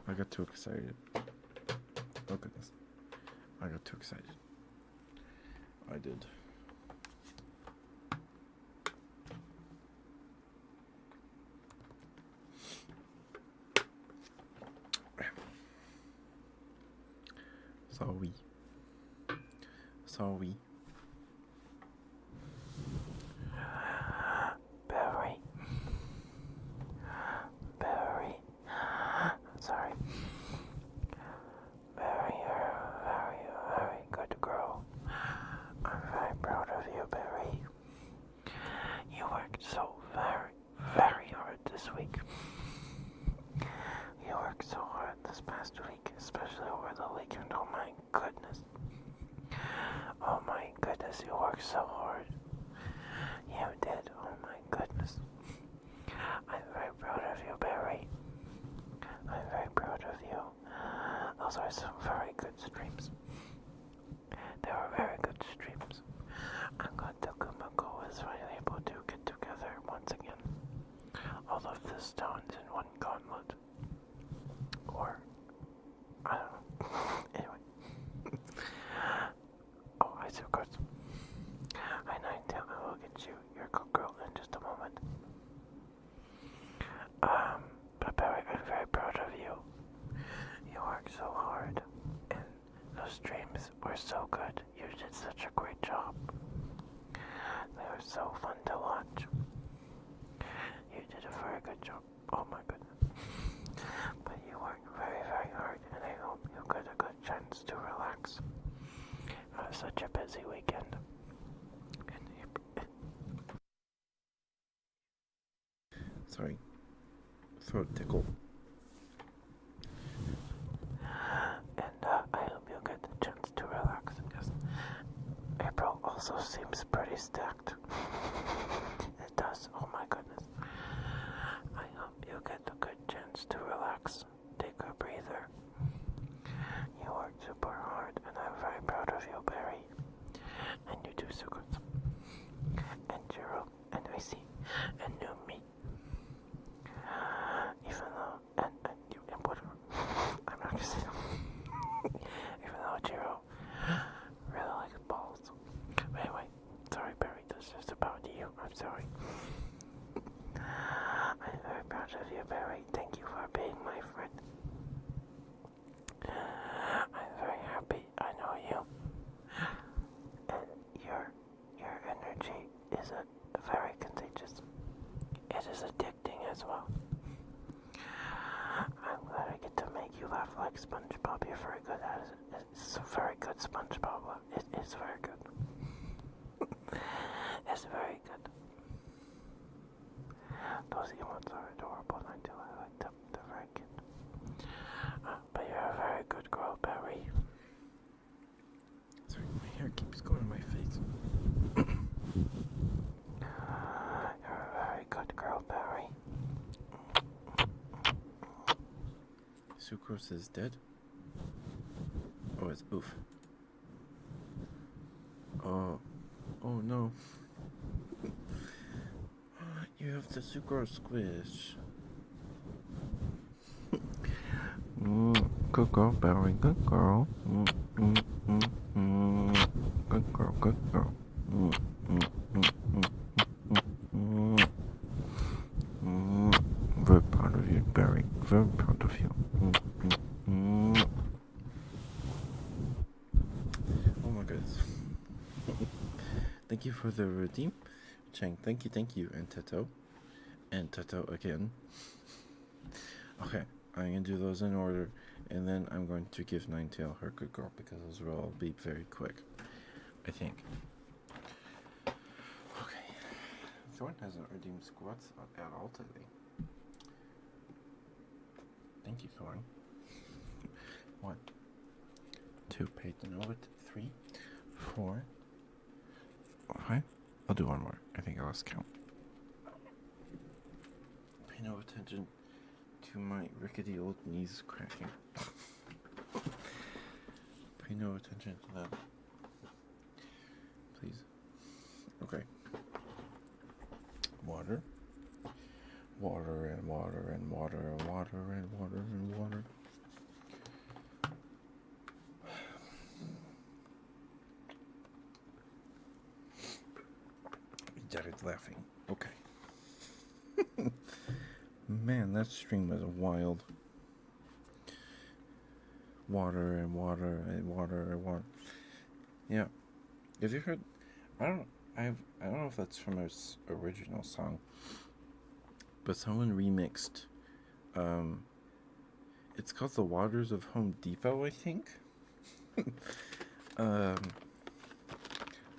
A: I got too excited. Oh, goodness. I got too excited. I did. Sorry. Sorry.
B: Barry. Barry. Sorry. Barry, you're a very, very good girl. I'm very proud of you, Barry. You worked so very, very hard this week. You worked so hard this past week, especially over the weekend. Oh my goodness. Oh my goodness, you worked so hard. You did. Oh my goodness. I'm very proud of you, Barry. I'm very proud of you. Those are some very good streams. They were very good streams. I'm glad Kumako was finally able to get together once again. All of the stones in one gauntlet. Or, I don't know. Anyway. Oh, I see, of course. I Ninetale, I will get you your good girl in just a moment. But Barry, I'm very proud of you. You worked so hard, and those streams were so good. You did such a great job. They were so fun to watch. You did a very good job. Oh my goodness. But you worked very, very hard, and I hope you got a good chance to relax. It was such a busy weekend.
A: Sorry. Throat tickle.
B: And I hope you get the chance to relax. Yes. April also seems pretty stacked. It does. Oh my goodness. I hope you get a good chance to relax. Take a breather. You worked super hard, and I'm very proud of you, Barry. And you do so good. And Jiro, and I see, and new me. Even though, and you, and whatever. I'm not gonna say that. Even though Jiro really likes balls. But anyway, sorry, Barry, this is about you. I'm sorry. I'm very proud of you, Barry. Thank you for being my friend. I'm very happy I know you. And your energy is very contagious. It is addicting as well. I'm glad I get to make you laugh like SpongeBob. You're very good at it. It's a very good SpongeBob laugh. It is very good. It's very good. Those emotes are adorable, and I do. I like them. They're very cute. But you're a very good girl, Barry.
A: Sorry, my hair keeps going in my face.
B: You're a very good girl, Barry.
A: Sucrose is dead? Oh, it's oof. Oh no. You have the sucrose squish. Good girl, Barry. Good girl. Good girl. Good girl. Very proud of you, Barry. Very proud of you. Oh my goodness. Thank you for the redeem. Chang, thank you. And Teto. And Teto again. Okay, I'm going to do those in order. And then I'm going to give Ninetale her good girl because those will all be very quick. I think. Okay. Thorn hasn't redeemed squats at all today. Thank you, Thorn. 1, 2, paid the note. 3, 4, 5. I'll do one more. I think I lost count. Pay no attention to my rickety old knees cracking. Pay no attention to that. Please. Okay. Water. Water and water and water and water and water and water. Started laughing. Okay. Man, that stream was wild. water and water and water and water. Yeah. Have you heard? I don't. I don't know if that's from his original song, but someone remixed. Um, it's called "The Waters of Home Depot," I think. um,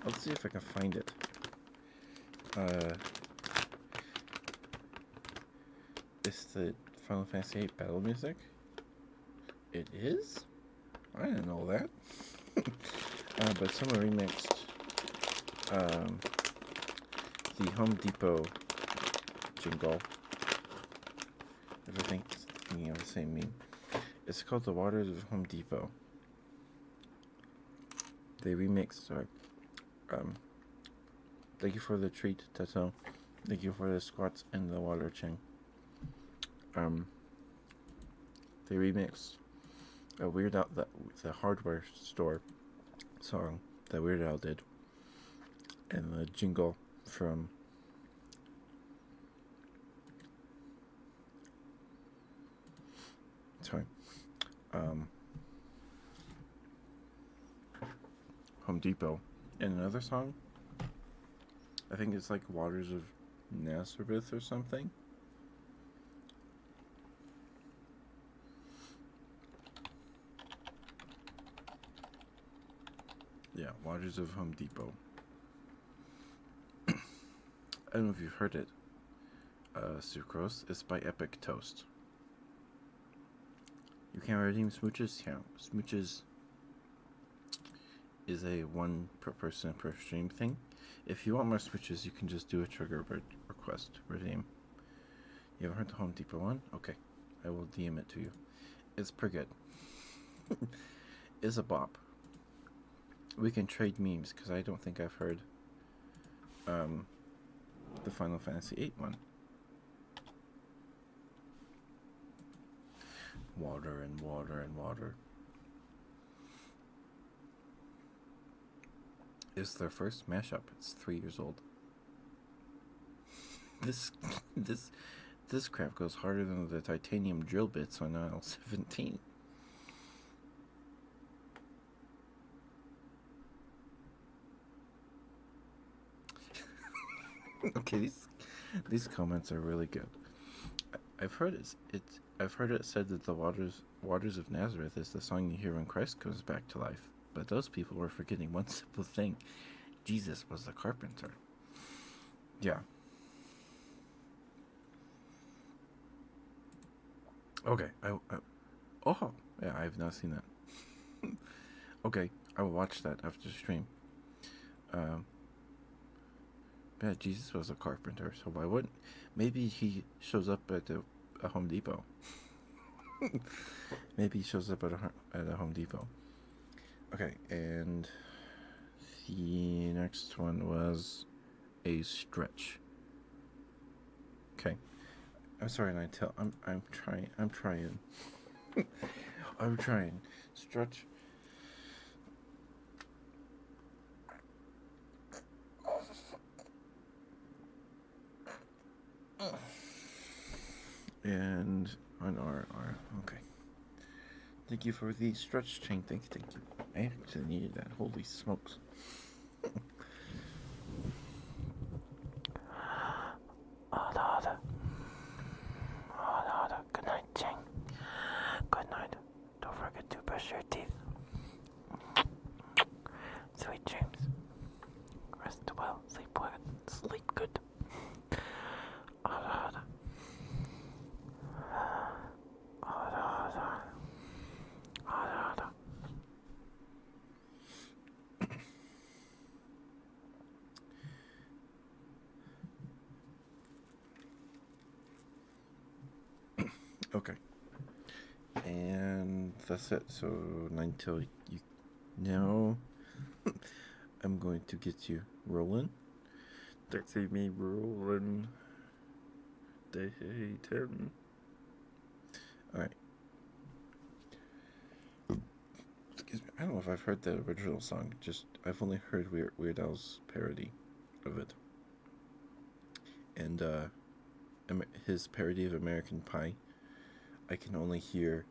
A: Let's see if I can find it. It's the Final Fantasy VIII battle music. It is? I didn't know that. But someone remixed the Home Depot jingle. If I think thinking of the same meme. It's called The Waters of Home Depot. They remixed, sorry. Thank you for the treat, Tato. Thank you for the squats and the water ching. They remixed a Weird Al, the hardware store song that Weird Al did, and the jingle from Home Depot, and another song. I think it's like Waters of Nazareth or something. Yeah, Waters of Home Depot. I don't know if you've heard it. Sucrose. It's by Epic Toast. You can redeem smooches. Yeah, smooches is a one per person per stream thing. If you want more smooches, you can just do a trigger request redeem. You haven't heard the Home Depot one? Okay, I will DM it to you. It's pretty good. It's a bop. We can trade memes because I don't think I've heard the Final Fantasy VIII one. Water and water and water. It's their first mashup. It's 3 years old. This crap goes harder than the titanium drill bits on aisle 17. Okay, these comments are really good. I've heard it said that the waters of Nazareth is the song you hear when Christ comes back to life. But those people were forgetting one simple thing: Jesus was the carpenter. Yeah. Okay. Oh, yeah. I've not seen that. Okay, I will watch that after the stream. Yeah, Jesus was a carpenter, so why wouldn't? Maybe he shows up at a Home Depot. Maybe he shows up at a Home Depot. Okay, and the next one was a stretch. Okay, I'm sorry, Nightel. I'm trying. I'm trying. Stretch. And on R. Okay. Thank you for the stretch chain. Thank you. I actually needed that. Holy smokes.
B: Good night, Ching. Good night. Don't forget to brush your teeth. Sweet dreams. Rest well. Sleep well. Sleep good.
A: Okay. And that's it. So until you now, I'm going to get you rolling. That's me rolling. Day 10. Alright. Excuse me. I don't know if I've heard the original song. Just I've only heard Weird Al's parody of it. And his parody of American Pie. I can only hear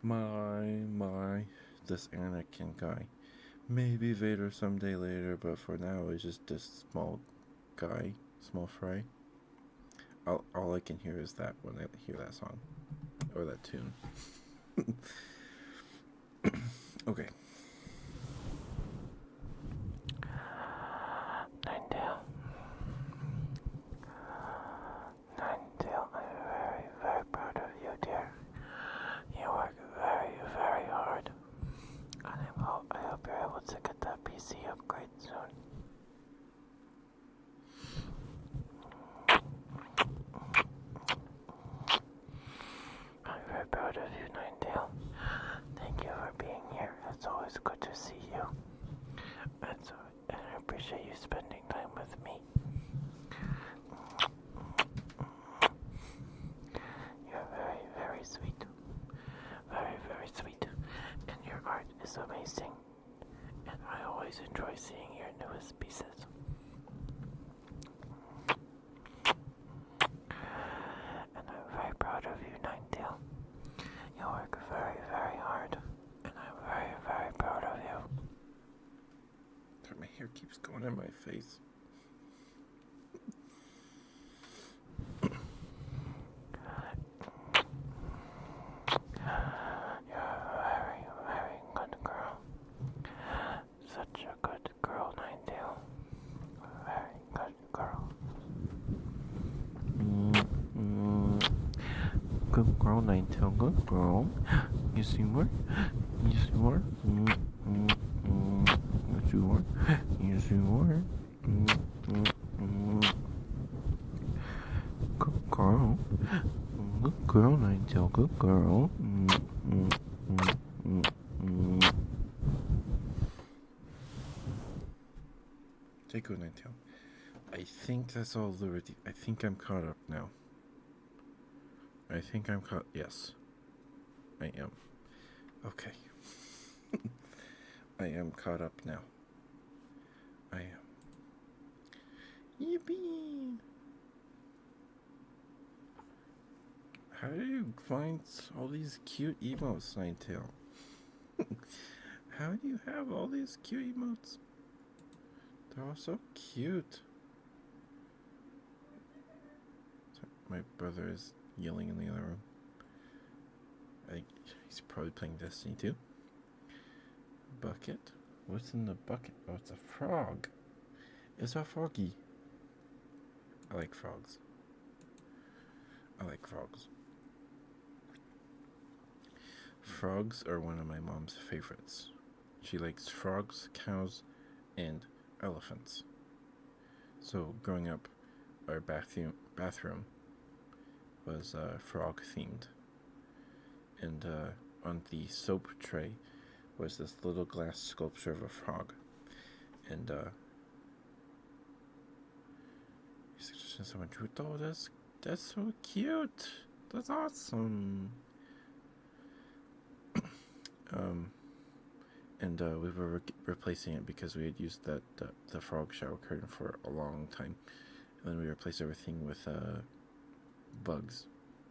A: My, this Anakin guy. Maybe Vader someday later, but for now it's just this small guy, small fry. All I can hear is that when I hear that song or that tune. Okay.
B: Ninetale. Ninetale, I'm very, very proud of you, dear. You work very, very hard. And I hope you're able to get that PC upgrade soon. I'm very proud of you, Ninetale. Thank you for being here. It's always good to see you. And I appreciate you spending time with me. You're very, very sweet. Very, very sweet. And your art is amazing. And I always enjoy seeing your newest pieces. And I'm very proud of you, Ninetale. You work very, very hard. And I'm very, very proud of you.
A: My hair keeps going in my face.
B: You're a very, very good girl. Such a good girl, Ninetale. A very good girl.
A: Good girl, Ninetale. Good girl. Yes, you are. Yes, you are. Yes, you are. Yes, you are. Good girl. Good girl, Ninetale. Good girl. Take good, Ninetale. I think that's all the. I think I'm caught up now. I think I'm caught. Yes, I am. Okay. I am caught up now. I am. Yippee! How do you find all these cute emotes, Ninetale? How do you have all these cute emotes? They're all so cute. My brother is yelling in the other room. I think he's probably playing Destiny 2. Bucket? What's in the bucket? Oh, it's a frog. It's a froggy. I like frogs. I like frogs. Frogs are one of my mom's favorites. She likes frogs, cows, and elephants. So growing up, our bathroom was frog themed, and on the soap tray was this little glass sculpture of a frog, and someone drew it. Oh, that's so cute. That's awesome. And we were replacing it because we had used the frog shower curtain for a long time, and then we replaced everything with bugs,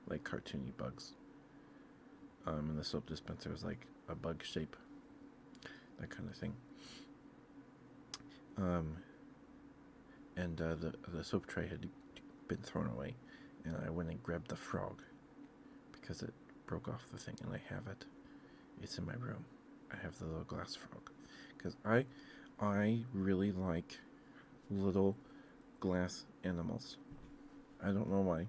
A: like cartoony bugs. And the soap dispenser was like a bug shape, that kind of thing. And the soap tray had been thrown away, and I went and grabbed the frog because it broke off the thing, and I have it. It's in my room. I have the little glass frog because I really like little glass animals. I don't know why.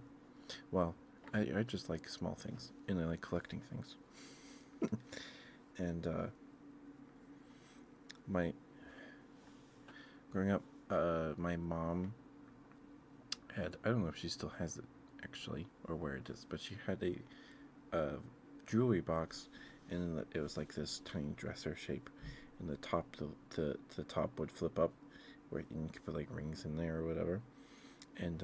A: Well, I just like small things, and I like collecting things. And my growing up, my mom had, I don't know if she still has it actually or where it is, but she had a jewelry box, and it was like this tiny dresser shape, and the top would flip up, where you could put like rings in there or whatever, and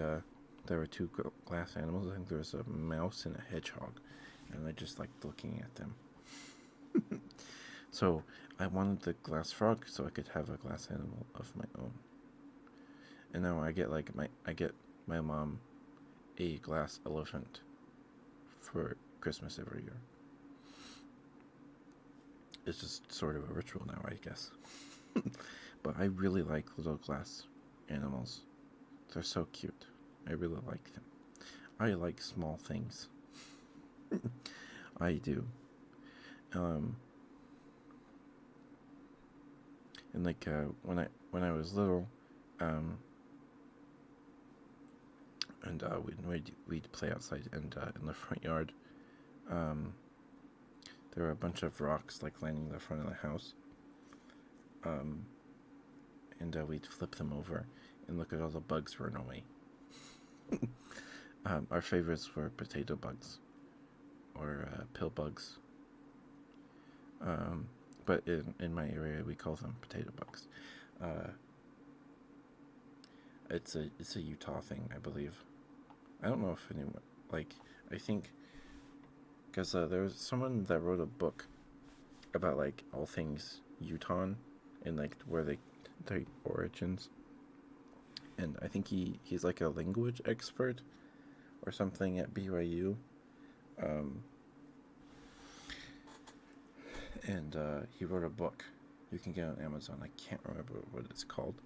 A: there were two glass animals. I think there was a mouse and a hedgehog, and I just liked looking at them. So I wanted the glass frog so I could have a glass animal of my own. And now I get my mom a glass elephant for Christmas every year. it's just sort of a ritual now, I guess. But I really like little glass animals. They're so cute. I really like them. I like small things. I do. Um, and like when I was little, um, and we'd play outside and in the front yard. Um, there were a bunch of rocks like lining the front of the house. And we'd flip them over and look at all the bugs run away. Our favorites were potato bugs or pill bugs. But in my area, we call them potato bugs. It's a Utah thing, I believe. I don't know if anyone I think because there was someone that wrote a book about like all things Utah and like where their origins. And I think he's like a language expert or something at BYU. Um, and he wrote a book you can get on Amazon. I can't remember what it's called.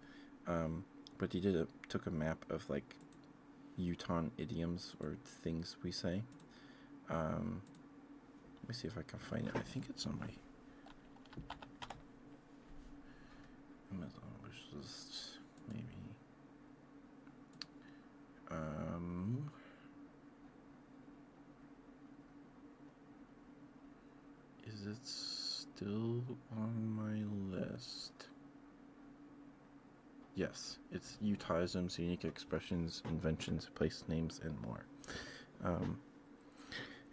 A: But he took a map of like Utah idioms or things we say. Let me see if I can find it. I think it's on my Amazon wish list, maybe. Is it still on my list? Yes, it's Utahsms, unique expressions, inventions, place names, and more.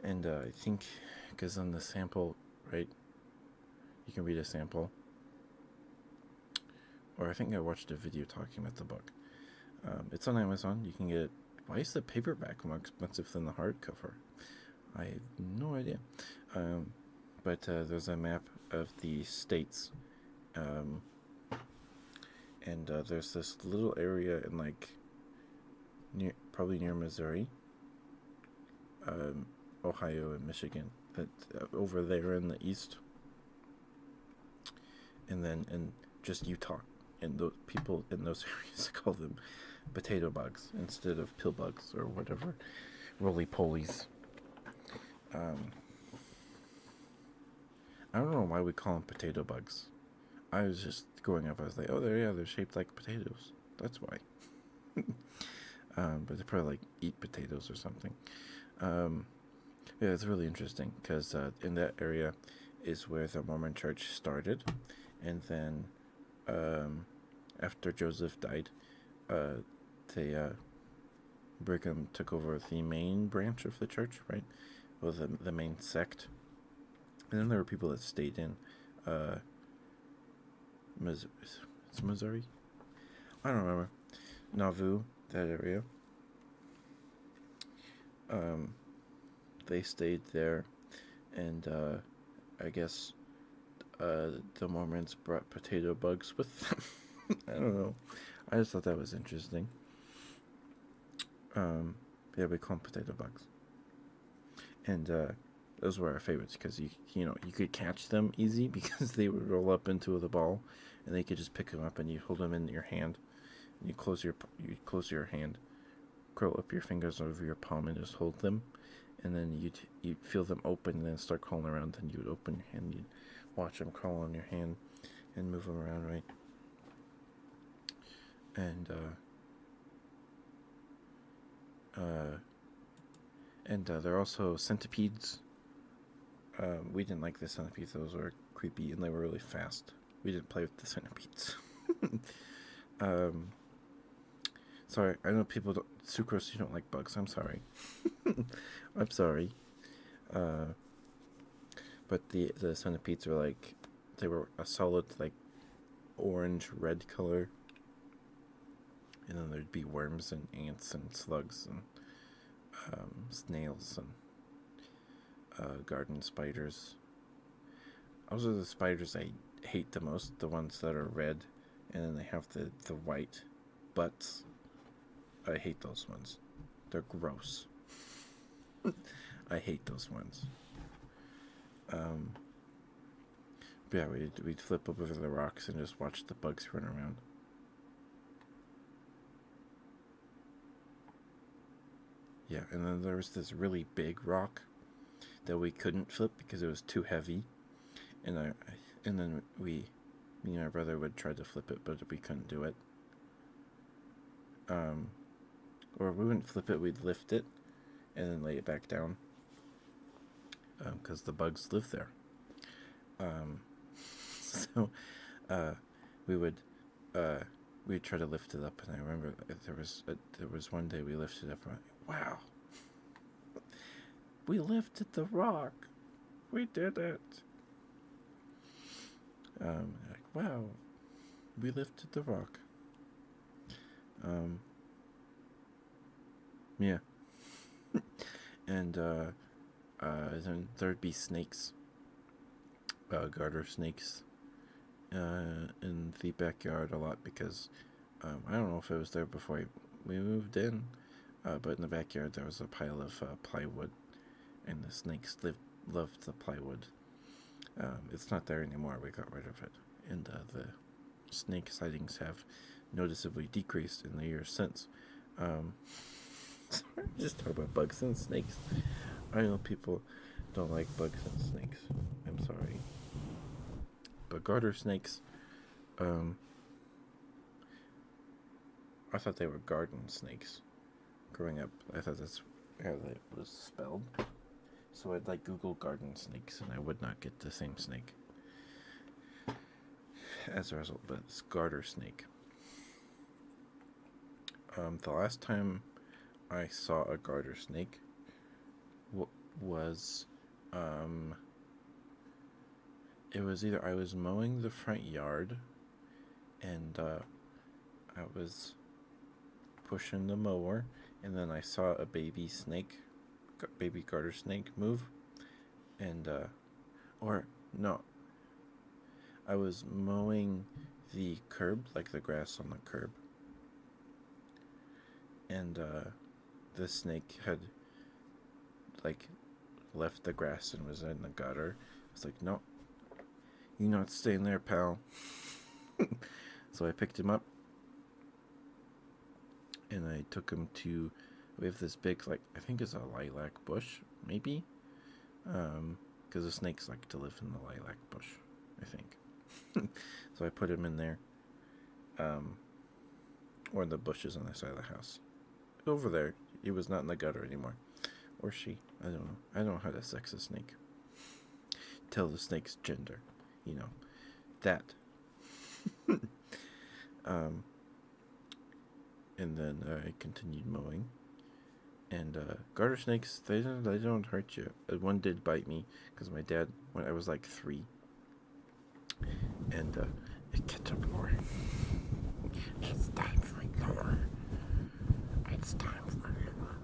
A: And I think, because on the sample, right, you can read a sample. Or I think I watched a video talking about the book. It's on Amazon. You can get it. Why is the paperback more expensive than the hardcover? I have no idea. But there's a map of the states. And there's this little area in like probably near Missouri, Ohio and Michigan, that over there in the east, and then in just Utah, and those people in those areas call them potato bugs instead of pill bugs or whatever, roly polies. I don't know why we call them potato bugs. I was just growing up, I was like, oh, they're shaped like potatoes. That's why. But they probably like eat potatoes or something. Yeah, it's really interesting because in that area is where the Mormon Church started, and then after Joseph died, Brigham took over the main branch of the church, right? Well, the main sect, and then there were people that stayed in Missouri. I don't remember. Nauvoo, that area. They stayed there, and I guess the Mormons brought potato bugs with them. I don't know. I just thought that was interesting. Yeah, we call them potato bugs, and those were our favorites because you could catch them easy because they would roll up into the ball, and they could just pick them up and you hold them in your hand. And you close your hand, curl up your fingers over your palm and just hold them, and then you'd feel them open and then start crawling around. And you would open your hand, you'd watch them crawl on your hand and move them around, right? And they're also centipedes. We didn't like the centipedes; those were creepy and they were really fast. We didn't play with the centipedes. Sorry, I know people don't. Sucrose, you don't like bugs. I'm sorry. I'm sorry. But the centipedes were they were a solid orange red color, and then there'd be worms and ants and slugs and snails and garden spiders. Those are the spiders I hate the most. The ones that are red, and then they have the white butts. I hate those ones. They're gross. I hate those ones. Yeah, we'd flip over the rocks and just watch the bugs run around. Yeah, and then there was this really big rock that we couldn't flip because it was too heavy, and then me and my brother would try to flip it, but we couldn't do it. Or we wouldn't flip it; we'd lift it and then lay it back down, because the bugs live there. So we would we'd try to lift it up, and I remember there was one day we lifted it up, and I went, wow, we lifted the rock, we did it. Like, wow, we lifted the rock. Yeah. And then there'd be snakes, garter snakes, in the backyard a lot because I don't know if it was there before we moved in, but in the backyard there was a pile of plywood, and the snakes loved the plywood. It's not there anymore. We got rid of it, and the snake sightings have noticeably decreased in the years since. Sorry, just talk about bugs and snakes. I know people don't like bugs and snakes. I'm sorry, but garter snakes, I thought they were garden snakes. Growing up, I thought that's how it was spelled. So I'd like Google garden snakes, and I would not get the same snake. As a result, but it's garter snake. The last time I saw a garter snake was, it was either I was mowing the front yard, and I was pushing the mower, and then I saw a baby garter snake move, and or no, I was mowing the curb, like the grass on the curb, and the snake had like left the grass and was in the gutter. It's like, no, you're not staying there, pal. So I picked him up, and I took him to, we have this big, like, I think it's a lilac bush, maybe, because the snakes like to live in the lilac bush, I think. So I put him in there, or the bushes on the side of the house. Over there, he was not in the gutter anymore. Or she, I don't know. I don't know how to sex a snake. Tell the snake's gender, that. And then I continued mowing. And garter snakes, they don't hurt you. One did bite me because my dad, when I was like 3, and it ketchup lore. It's time for lore. It's time for lore.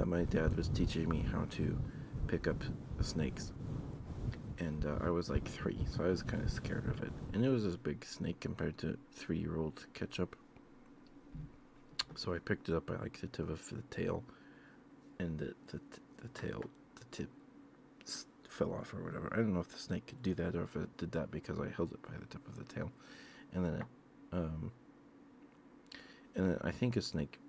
A: My dad was teaching me how to pick up snakes, and I was like 3, so I was kind of scared of it. And it was this big snake compared to 3-year-old ketchup. So I picked it up by like the tip of the tail, and the tip fell off or whatever. I don't know if the snake could do that or if it did that because I held it by the tip of the tail, and then I think a snake.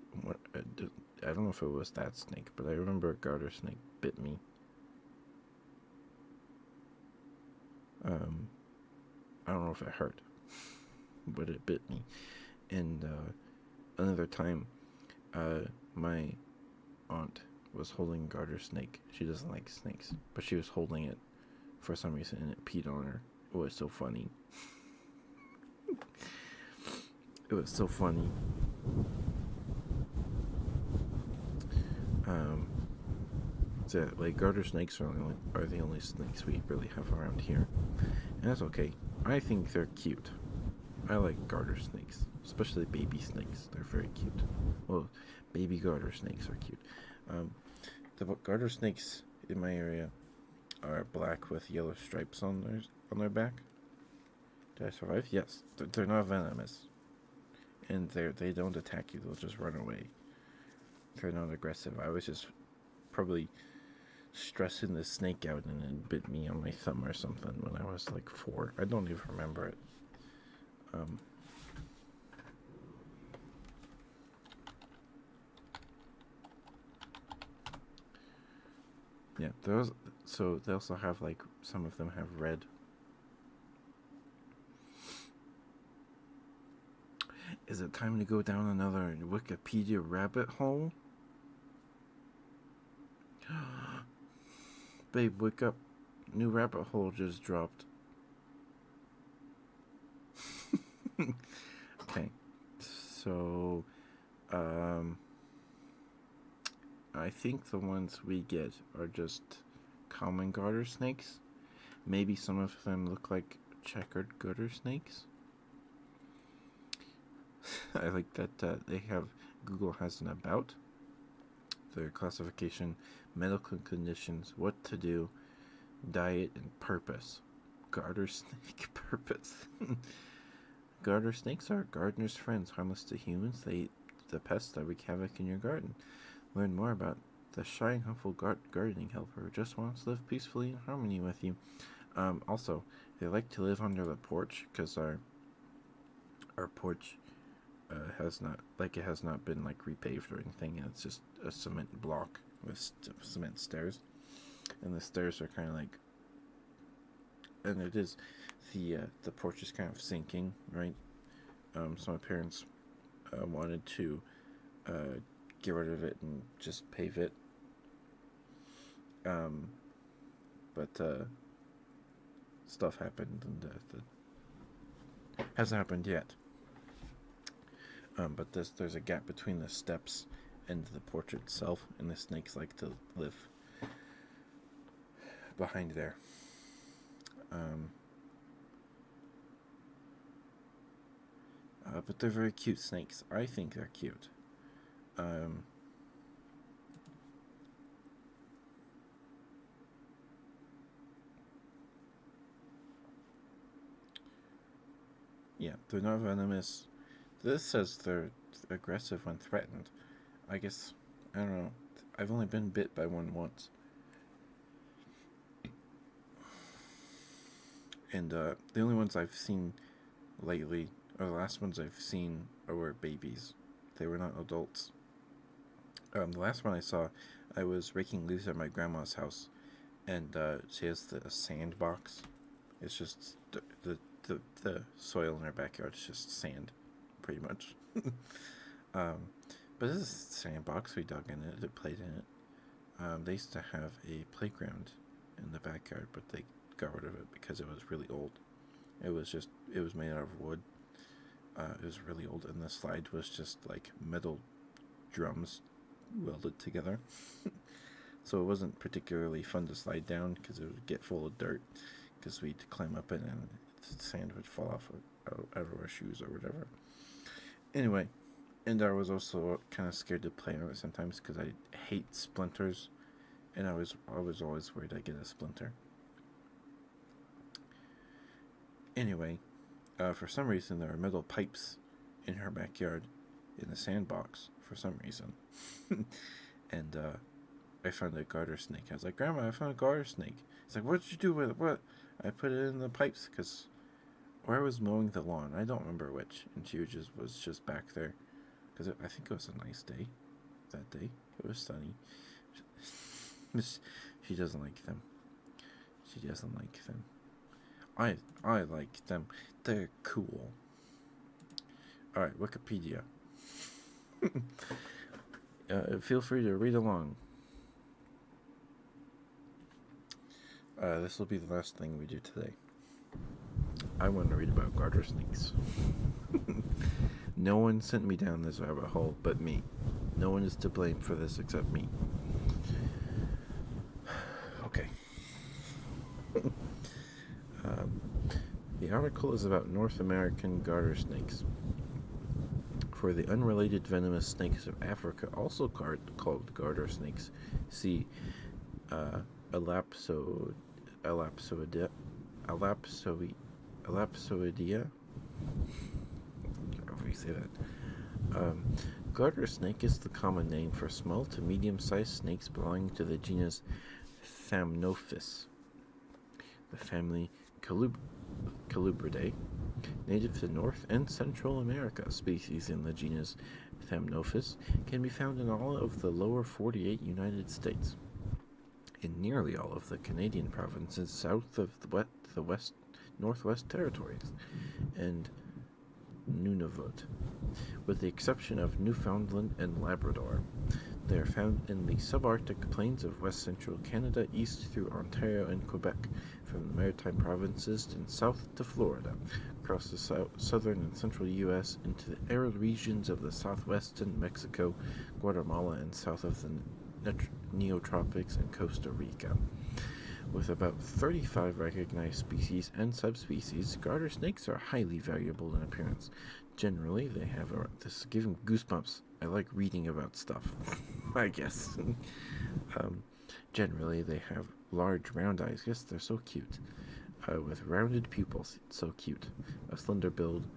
A: I don't know if it was that snake, but I remember a garter snake bit me. I don't know if it hurt, but it bit me. And another time, my aunt was holding a garter snake. She doesn't like snakes, but she was holding it for some reason, and it peed on her. It was so funny. It was so funny. So like garter snakes are the only snakes we really have around here, and that's okay. I think they're cute. I like garter snakes, especially baby snakes. They're very cute. Well, baby garter snakes are cute. The garter snakes in my area are black with yellow stripes on their back. Did I survive? Yes. They're not venomous, and they don't attack you. They'll just run away. They're not aggressive. I was just probably stressing the snake out and it bit me on my thumb or something when I was like 4. I don't even remember it. Yeah, so they also have like, some of them have red. Is it time to go down another Wikipedia rabbit hole? Babe, wake up. New rabbit hole just dropped. Okay. So, I think the ones we get are just common garter snakes. Maybe some of them look like checkered garter snakes. I like that they have, Google has an about, their classification, medical conditions, what to do, diet, and purpose. Garter snake purpose. Garter snakes are gardener's friends, harmless to humans. They eat the pests that wreak havoc in your garden. Learn more about the shy and helpful gardening helper who just wants to live peacefully in harmony with you. Also, they like to live under the porch because our porch has not been like repaved or anything. It's just a cement block with cement stairs, and the stairs are kind of like, and it is the porch is kind of sinking, right? So my parents wanted to get rid of it and just pave it, but stuff happened, and hasn't happened yet. But there's a gap between the steps and the porch itself, and the snakes like to live behind there. But they're very cute snakes. I think they're cute. Yeah, they're not venomous. This says they're aggressive when threatened. I guess, I don't know. I've only been bit by one once. And the only ones I've seen lately, or the last ones I've seen, were babies. They were not adults. The last one I saw, I was raking leaves at my grandma's house, and she has a sandbox. It's just the soil in her backyard is just sand, pretty much. But this is a sandbox. We dug in it. They played in it. They used to have a playground in the backyard, but they got rid of it because it was really old. It was made out of wood. It was really old, and the slide was just like metal drums welded together. So it wasn't particularly fun to slide down because it would get full of dirt, because we'd climb up it and sand would fall off out of our shoes or whatever. Anyway, and I was also kind of scared to play on it sometimes because I hate splinters, and I was always worried I'd get a splinter. Anyway, for some reason there are metal pipes in her backyard in the sandbox for some reason. And I found a garter snake. I was like, Grandma, I found a garter snake. It's like, what did you do with it? What? I put it in the pipes because I was mowing the lawn. I don't remember which. And she was just back there because I think it was a nice day that day. It was sunny. She doesn't like them. She doesn't like them. I like them. They're cool. Alright, Wikipedia. Feel free to read along. This will be the last thing we do today. I want to read about garter snakes. No one sent me down this rabbit hole but me. No one is to blame for this except me. Okay. The article is about North American garter snakes. For the unrelated venomous snakes of Africa, also called garter snakes, see Elapsoidea. However you say that. Garter snake is the common name for small to medium-sized snakes belonging to the genus Thamnophis. The family Colubridae, native to North and Central America. Species in the genus Thamnophis can be found in all of the lower 48 United States, in nearly all of the Canadian provinces south of the Northwest Territories, and Nunavut, with the exception of Newfoundland and Labrador. They are found in the subarctic plains of west-central Canada east through Ontario and Quebec, from the Maritime provinces and south to Florida, across the southern and central U.S. into the arid regions of the southwestern Mexico, Guatemala, and south of the Neotropics and Costa Rica. With about 35 recognized species and subspecies, garter snakes are highly variable in appearance. Generally, they have this is giving goosebumps. I like reading about stuff, I guess. Generally, they have large round eyes. Yes, they're so cute. With rounded pupils. It's so cute. A slender build,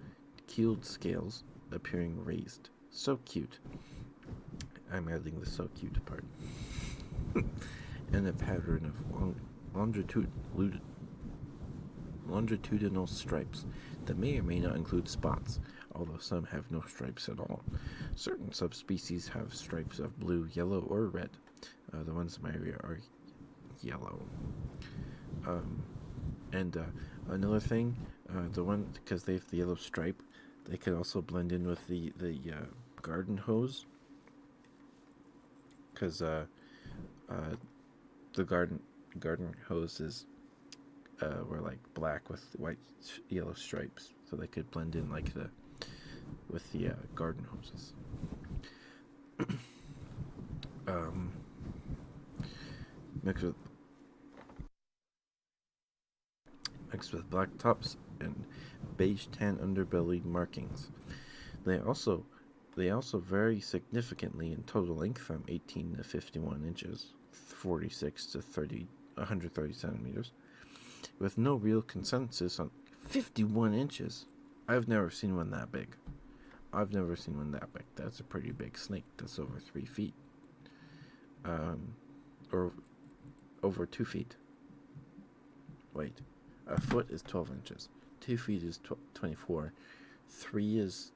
A: keeled scales, appearing raised. So cute. I'm adding the so cute part. And a pattern of longitudinal stripes that may or may not include spots, although some have no stripes at all. Certain subspecies have stripes of blue, yellow, or red. The ones in my area are yellow. Another thing, the one, because they have the yellow stripe, they could also blend in with the garden hose, because the garden hoses were like black with yellow stripes, so they could blend in like with the garden hoses. Mixed with black tops and beige tan underbelly markings. They also vary significantly in total length from 18 to 51 inches, 46 to 130 centimeters, with no real consensus on 51 inches. I've never seen one that big. That's a pretty big snake. That's over 3 feet. Or over 2 feet. Wait. A foot is 12 inches. 2 feet is 24. 3 is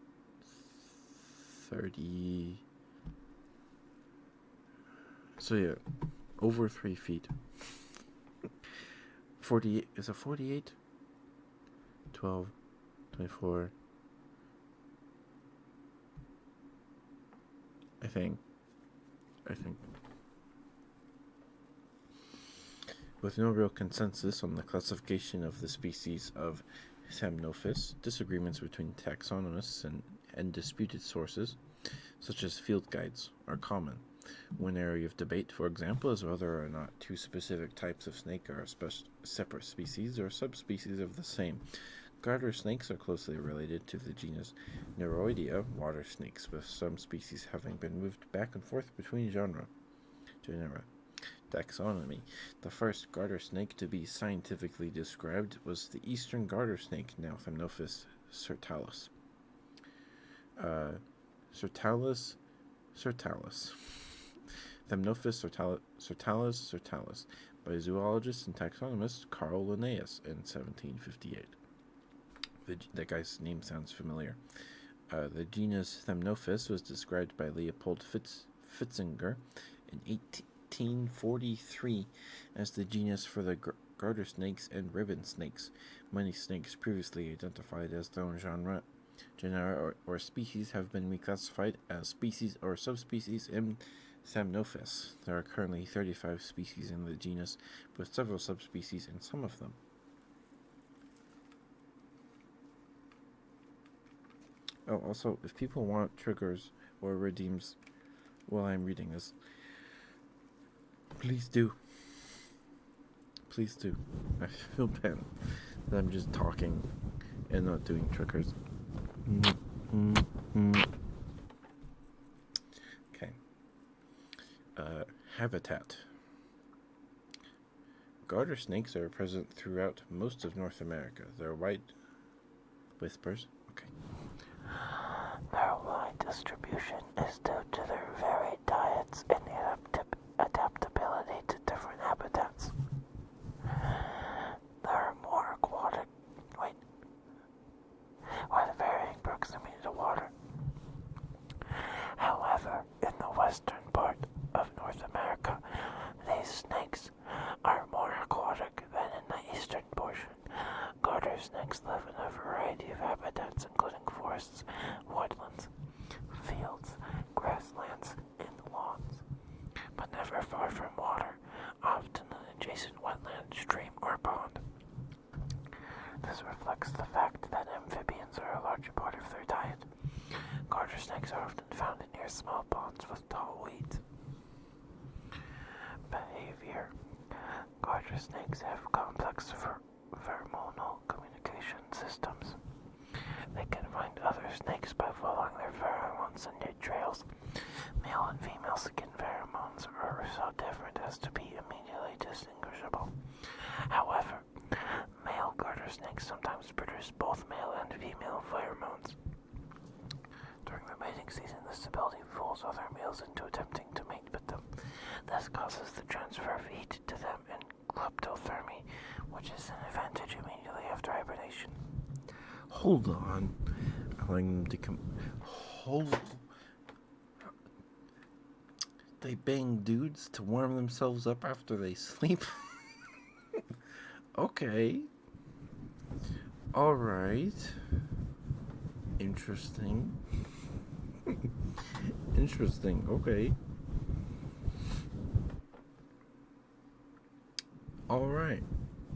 A: 30. So yeah, over 3 feet. 48 is a 48. 12, 24. I think. With no real consensus on the classification of the species of Thamnophis, disagreements between taxonomists and disputed sources, such as field guides, are common. One area of debate, for example, is whether or not two specific types of snake are separate species or subspecies of the same. Garter snakes are closely related to the genus Neuroidea, water snakes, with some species having been moved back and forth between genera. Taxonomy. The first garter snake to be scientifically described was the eastern garter snake, now Thamnophis sertalis. Thamnophis sertalis, by zoologist and taxonomist Carl Linnaeus in 1758. That guy's name sounds familiar. The genus Thamnophis was described by Leopold Fitzinger in 1843 as the genus for the garter snakes and ribbon snakes. Many snakes previously identified as their own genera or species have been reclassified as species or subspecies in Thamnophis. There are currently 35 species in the genus, with several subspecies in some of them. Oh, also, if people want triggers or redeems while I'm reading this, please do. I feel bad that I'm just talking and not doing triggers. Okay. Habitat. Garter snakes are present throughout most of North America. Their white whispers. Okay.
B: Their wide distribution is due to their varied diets and adaptability to different habitats. often found near small ponds with tall weeds. Behavior. Garter snakes have complex pheromonal communication systems. They can find other snakes by following their pheromones in their trails. Male and female skin pheromones are so different as to be immediately distinguishable. However, male garter snakes sometimes produce both male and female pheromones. During the mating season, this ability fools other males into attempting to mate with them. This causes the transfer of heat to them in kleptothermy, which is an advantage immediately after hibernation.
A: Hold on. Allowing them to come. Hold. They bang dudes to warm themselves up after they sleep? Okay. Alright. Interesting. Interesting. Okay. Alright.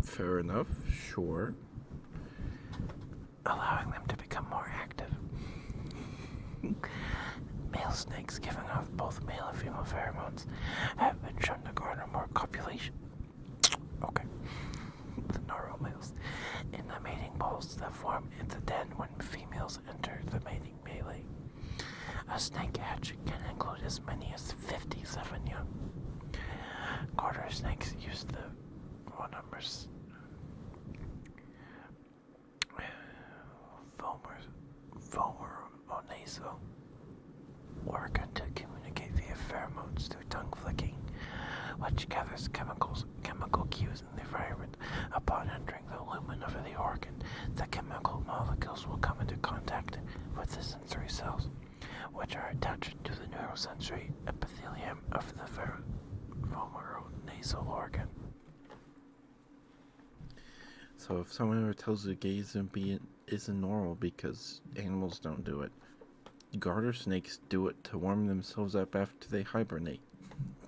A: Fair enough. Sure.
B: Allowing them to become more active. Male snakes giving off both male and female pheromones have been shown to garner more copulation. Okay. The normal males in the mating balls that form in the den when females enter the mating melee. A snake hatch can include as many as 57 young. Garter snakes use the numbers vomeronasal organ to communicate via pheromones through tongue flicking, which gathers chemical cues in the environment. Upon entering the lumen of the organ, the chemical molecules will come into contact with the sensory cells, which are attached to the neurosensory epithelium of the vomeronasal organ.
A: So if someone ever tells you gay isn't normal because animals don't do it, garter snakes do it to warm themselves up after they hibernate.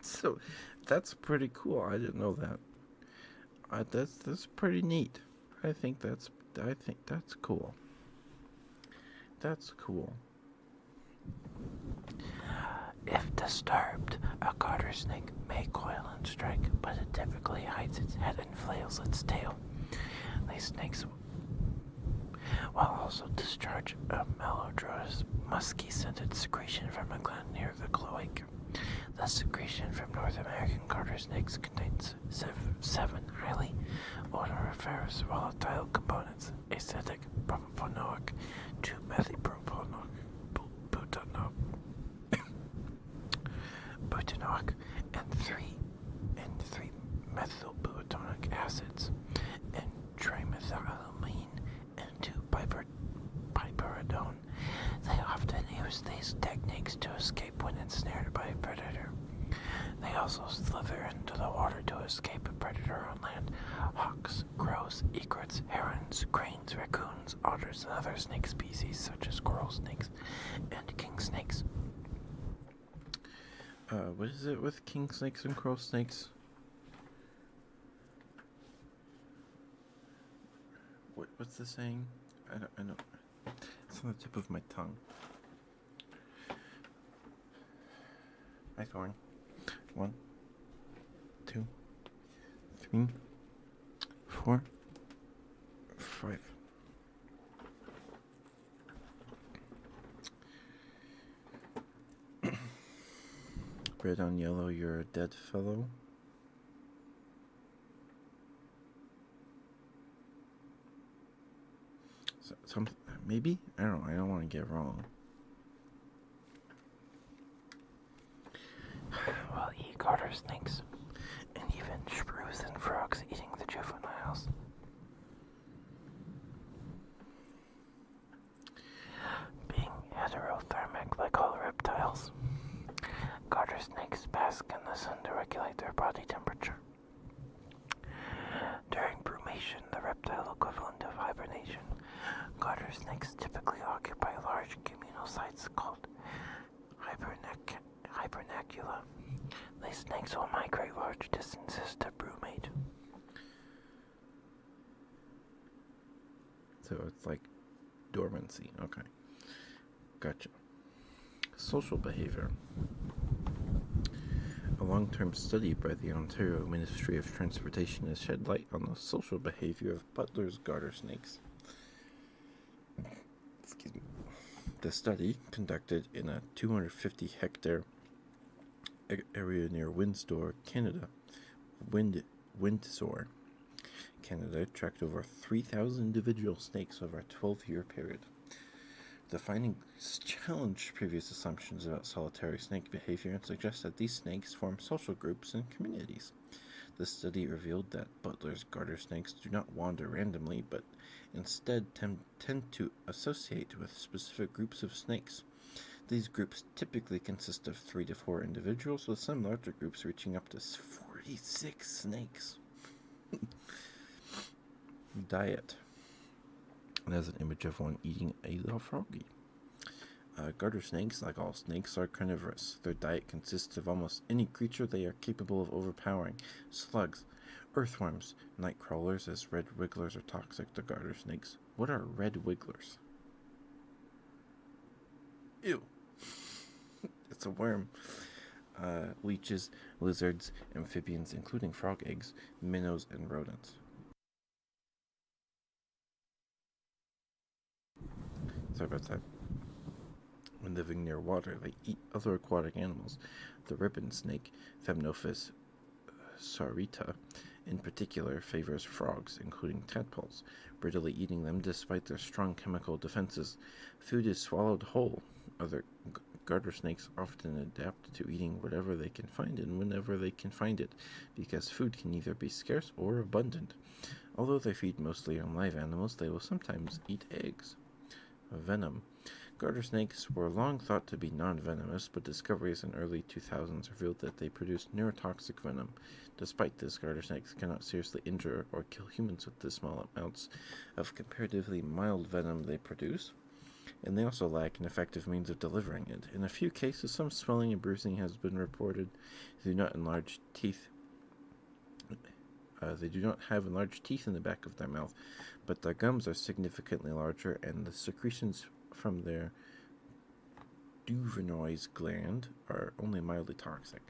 A: So that's pretty cool. I didn't know that. That's pretty neat. I think that's cool. That's cool.
B: If disturbed, a garter snake may coil and strike, but it typically hides its head and flails its tail. These snakes will also discharge a malodorous, musky-scented secretion from a gland near the cloaca. The secretion from North American garter snakes contains 7 highly odoriferous volatile components: acetic, propanoic, 2-methylpropanoic, butanoic, and 3-methylbutanoic acids, and trimethylamine, and 2-piperidone. They often use these techniques to escape when ensnared by a predator. They also slither into the water to escape a predator on land. Hawks, crows, egrets, herons, cranes, raccoons, otters, and other snake species such as coral snakes and king snakes.
A: What is it with king snakes and crow snakes? What's the saying? I know. It's on the tip of my tongue. Hi, Thorn. 1, 2, 3, 4, 5. Red on yellow, you're a dead fellow. Maybe? I don't know. I don't want to get wrong.
B: Well, garter snakes, and even shrews and frogs eating the juveniles. Being heterothermic like all reptiles, garter snakes bask in the sun to regulate their body temperature. During brumation, the reptile equivalent of hibernation, garter snakes typically occupy large communal sites called hibernacula. These snakes will migrate large distances to brumate.
A: So it's like dormancy. Okay. Gotcha. social behavior. A long-term study by the Ontario Ministry of Transportation has shed light on the social behavior of Butler's garter snakes. The study, conducted in a 250-hectare area near Windsor, Canada, tracked over 3,000 individual snakes over a 12-year period. The findings challenge previous assumptions about solitary snake behavior and suggest that these snakes form social groups and communities. The study revealed that Butler's garter snakes do not wander randomly, but instead tend to associate with specific groups of snakes. These groups typically consist of 3 to 4 individuals, with some larger groups reaching up to 46 snakes. Diet. There's an image of one eating a little froggy. Garter snakes, like all snakes, are carnivorous. Their diet consists of almost any creature they are capable of overpowering. Slugs, earthworms, night crawlers, as red wigglers are toxic to garter snakes. What are red wigglers? Ew. It's a worm. Leeches, lizards, amphibians, including frog eggs, minnows, and rodents. Sorry about that. When living near water, they eat other aquatic animals. The ribbon snake, Thamnophis saurita, in particular, favors frogs, including tadpoles, readily eating them despite their strong chemical defenses. Food is swallowed whole. Other garter snakes often adapt to eating whatever they can find and whenever they can find it, because food can either be scarce or abundant. Although they feed mostly on live animals, they will sometimes eat eggs. Venom. Garter snakes were long thought to be non-venomous, but discoveries in early 2000s revealed that they produce neurotoxic venom. Despite this, garter snakes cannot seriously injure or kill humans with the small amounts of comparatively mild venom they produce, and they also lack an effective means of delivering it. In a few cases, some swelling and bruising has been reported. They do not have enlarged teeth in the back of their mouth, but their gums are significantly larger, and the secretions from their Duvernoy's gland are only mildly toxic.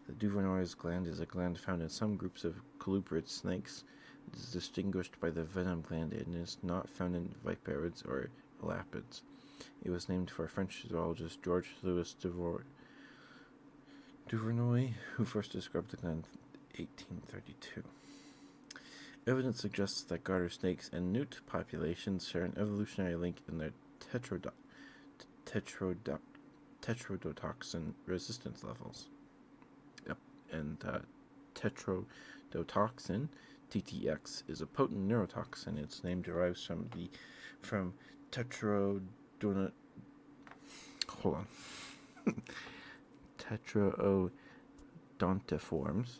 A: The Duvernoy's gland is a gland found in some groups of colubrid snakes. It is distinguished by the venom gland and is not found in viperids or elapids. It was named for French zoologist Georges Louis Duvernoy, who first described the gland in 1832. Evidence suggests that garter snakes and newt populations share an evolutionary link in their tetrodotoxin resistance levels. Yep, and tetrodotoxin, TTX, is a potent neurotoxin. Its name derives from tetrodotoxin. Hold on. Tetroodontiforms,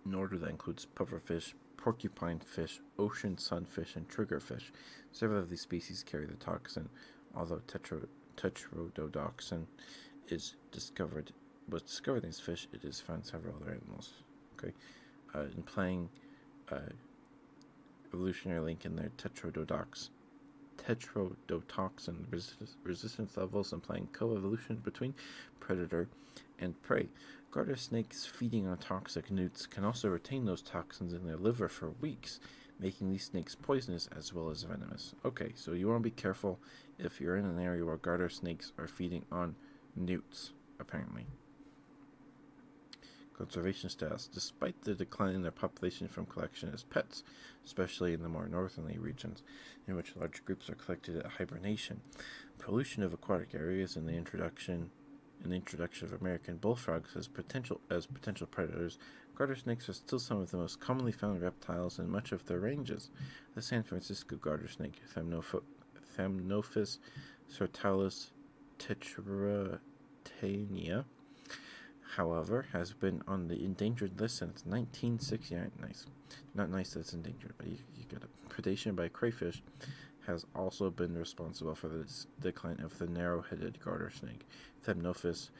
A: in order that includes pufferfish, porcupine fish, ocean sunfish, and triggerfish. Several of these species carry the toxin, although tetrodotoxin was discovered in these fish. It is found in several other animals. Okay, in playing evolutionary link in their tetrodotoxin resistance levels, implying coevolution between predator and prey. Garter snakes feeding on toxic newts can also retain those toxins in their liver for weeks, making these snakes poisonous as well as venomous. Okay, so you want to be careful if you're in an area where garter snakes are feeding on newts, apparently. Conservation status. Despite the decline in their population from collection as pets, especially in the more northerly regions, in which large groups are collected at hibernation, pollution of aquatic areas, and the introduction of American bullfrogs as potential predators, garter snakes are still some of the most commonly found reptiles in much of their ranges. The San Francisco garter snake, Thamnophis sortalis tetratania, however, has been on the endangered list since 1969. Nice. Not nice that it's endangered, but you get it. Predation by crayfish has also been responsible for the decline of the narrow-headed garter snake, Thamnophis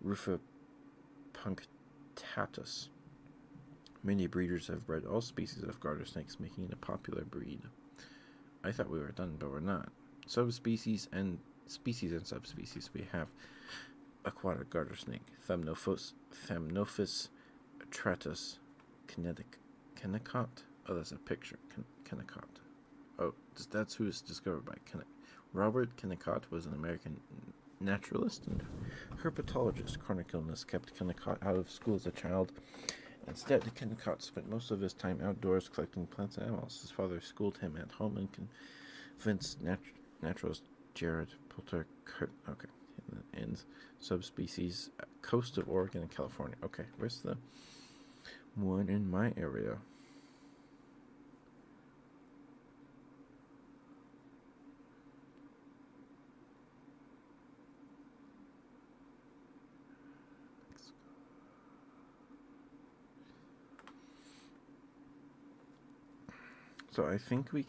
A: rufipunctatus. Many breeders have bred all species of garter snakes, making it a popular breed. I thought we were done, but we're not. Subspecies and species and subspecies. We have aquatic garter snake, Thamnophis atratus, Kennecott. Oh, that's a picture. Kennecott. Oh, that's who was discovered by Robert Kennecott was an American naturalist and herpetologist. Chronic illness kept Kennecott out of school as a child. Instead, Kennecott spent most of his time outdoors collecting plants and animals. His father schooled him at home and convinced naturalist Jared Poulter. Okay, and subspecies coast of Oregon and California. Okay, where's the one in my area? So I think we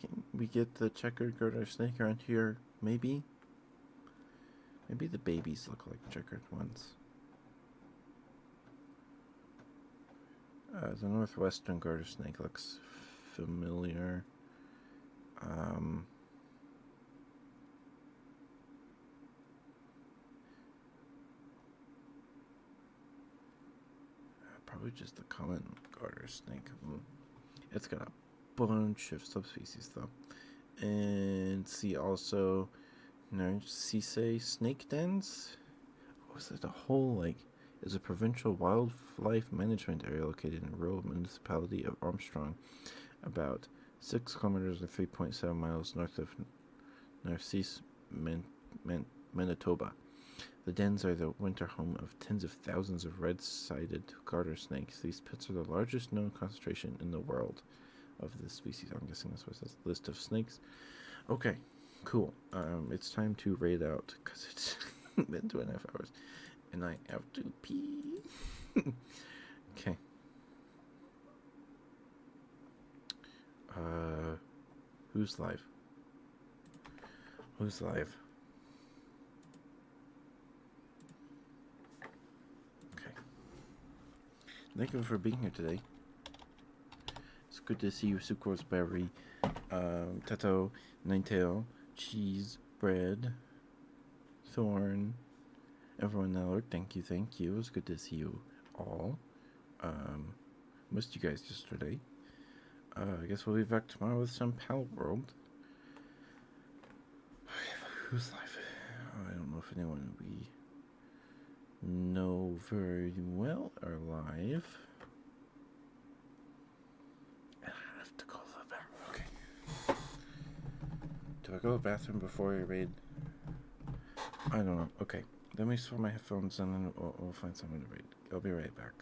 A: get the checkered garter snake around here. Maybe the babies look like checkered ones. The northwestern garter snake looks familiar. Probably just the common garter snake. It's got a bunch of subspecies though. And see also Narcisse snake dens. Was it a whole is a provincial wildlife management area located in the rural municipality of Armstrong, about 6 kilometers or 3.7 miles north of Narcisse, Manitoba. The dens are the winter home of tens of thousands of red-sided garter snakes. These pits are the largest known concentration in the world of this species. I'm guessing this was a list of snakes. Okay, cool. It's time to raid out because it's been 2.5 hours and I have to pee. Okay. Who's live? Who's live? Okay. Thank you for being here today. It's good to see you, Sucrose Berry, Tato, Ninetail, Cheese, Bread, Thorn, everyone else. Thank you. It was good to see you all. Missed you guys yesterday. I guess we'll be back tomorrow with some Pal World. Who's live? I don't know if anyone we know very well are live. I have to go to the bathroom. Okay. Do I go to the bathroom before I raid? I don't know. Okay. Let me swap my headphones and then we'll find someone to raid. I'll be right back.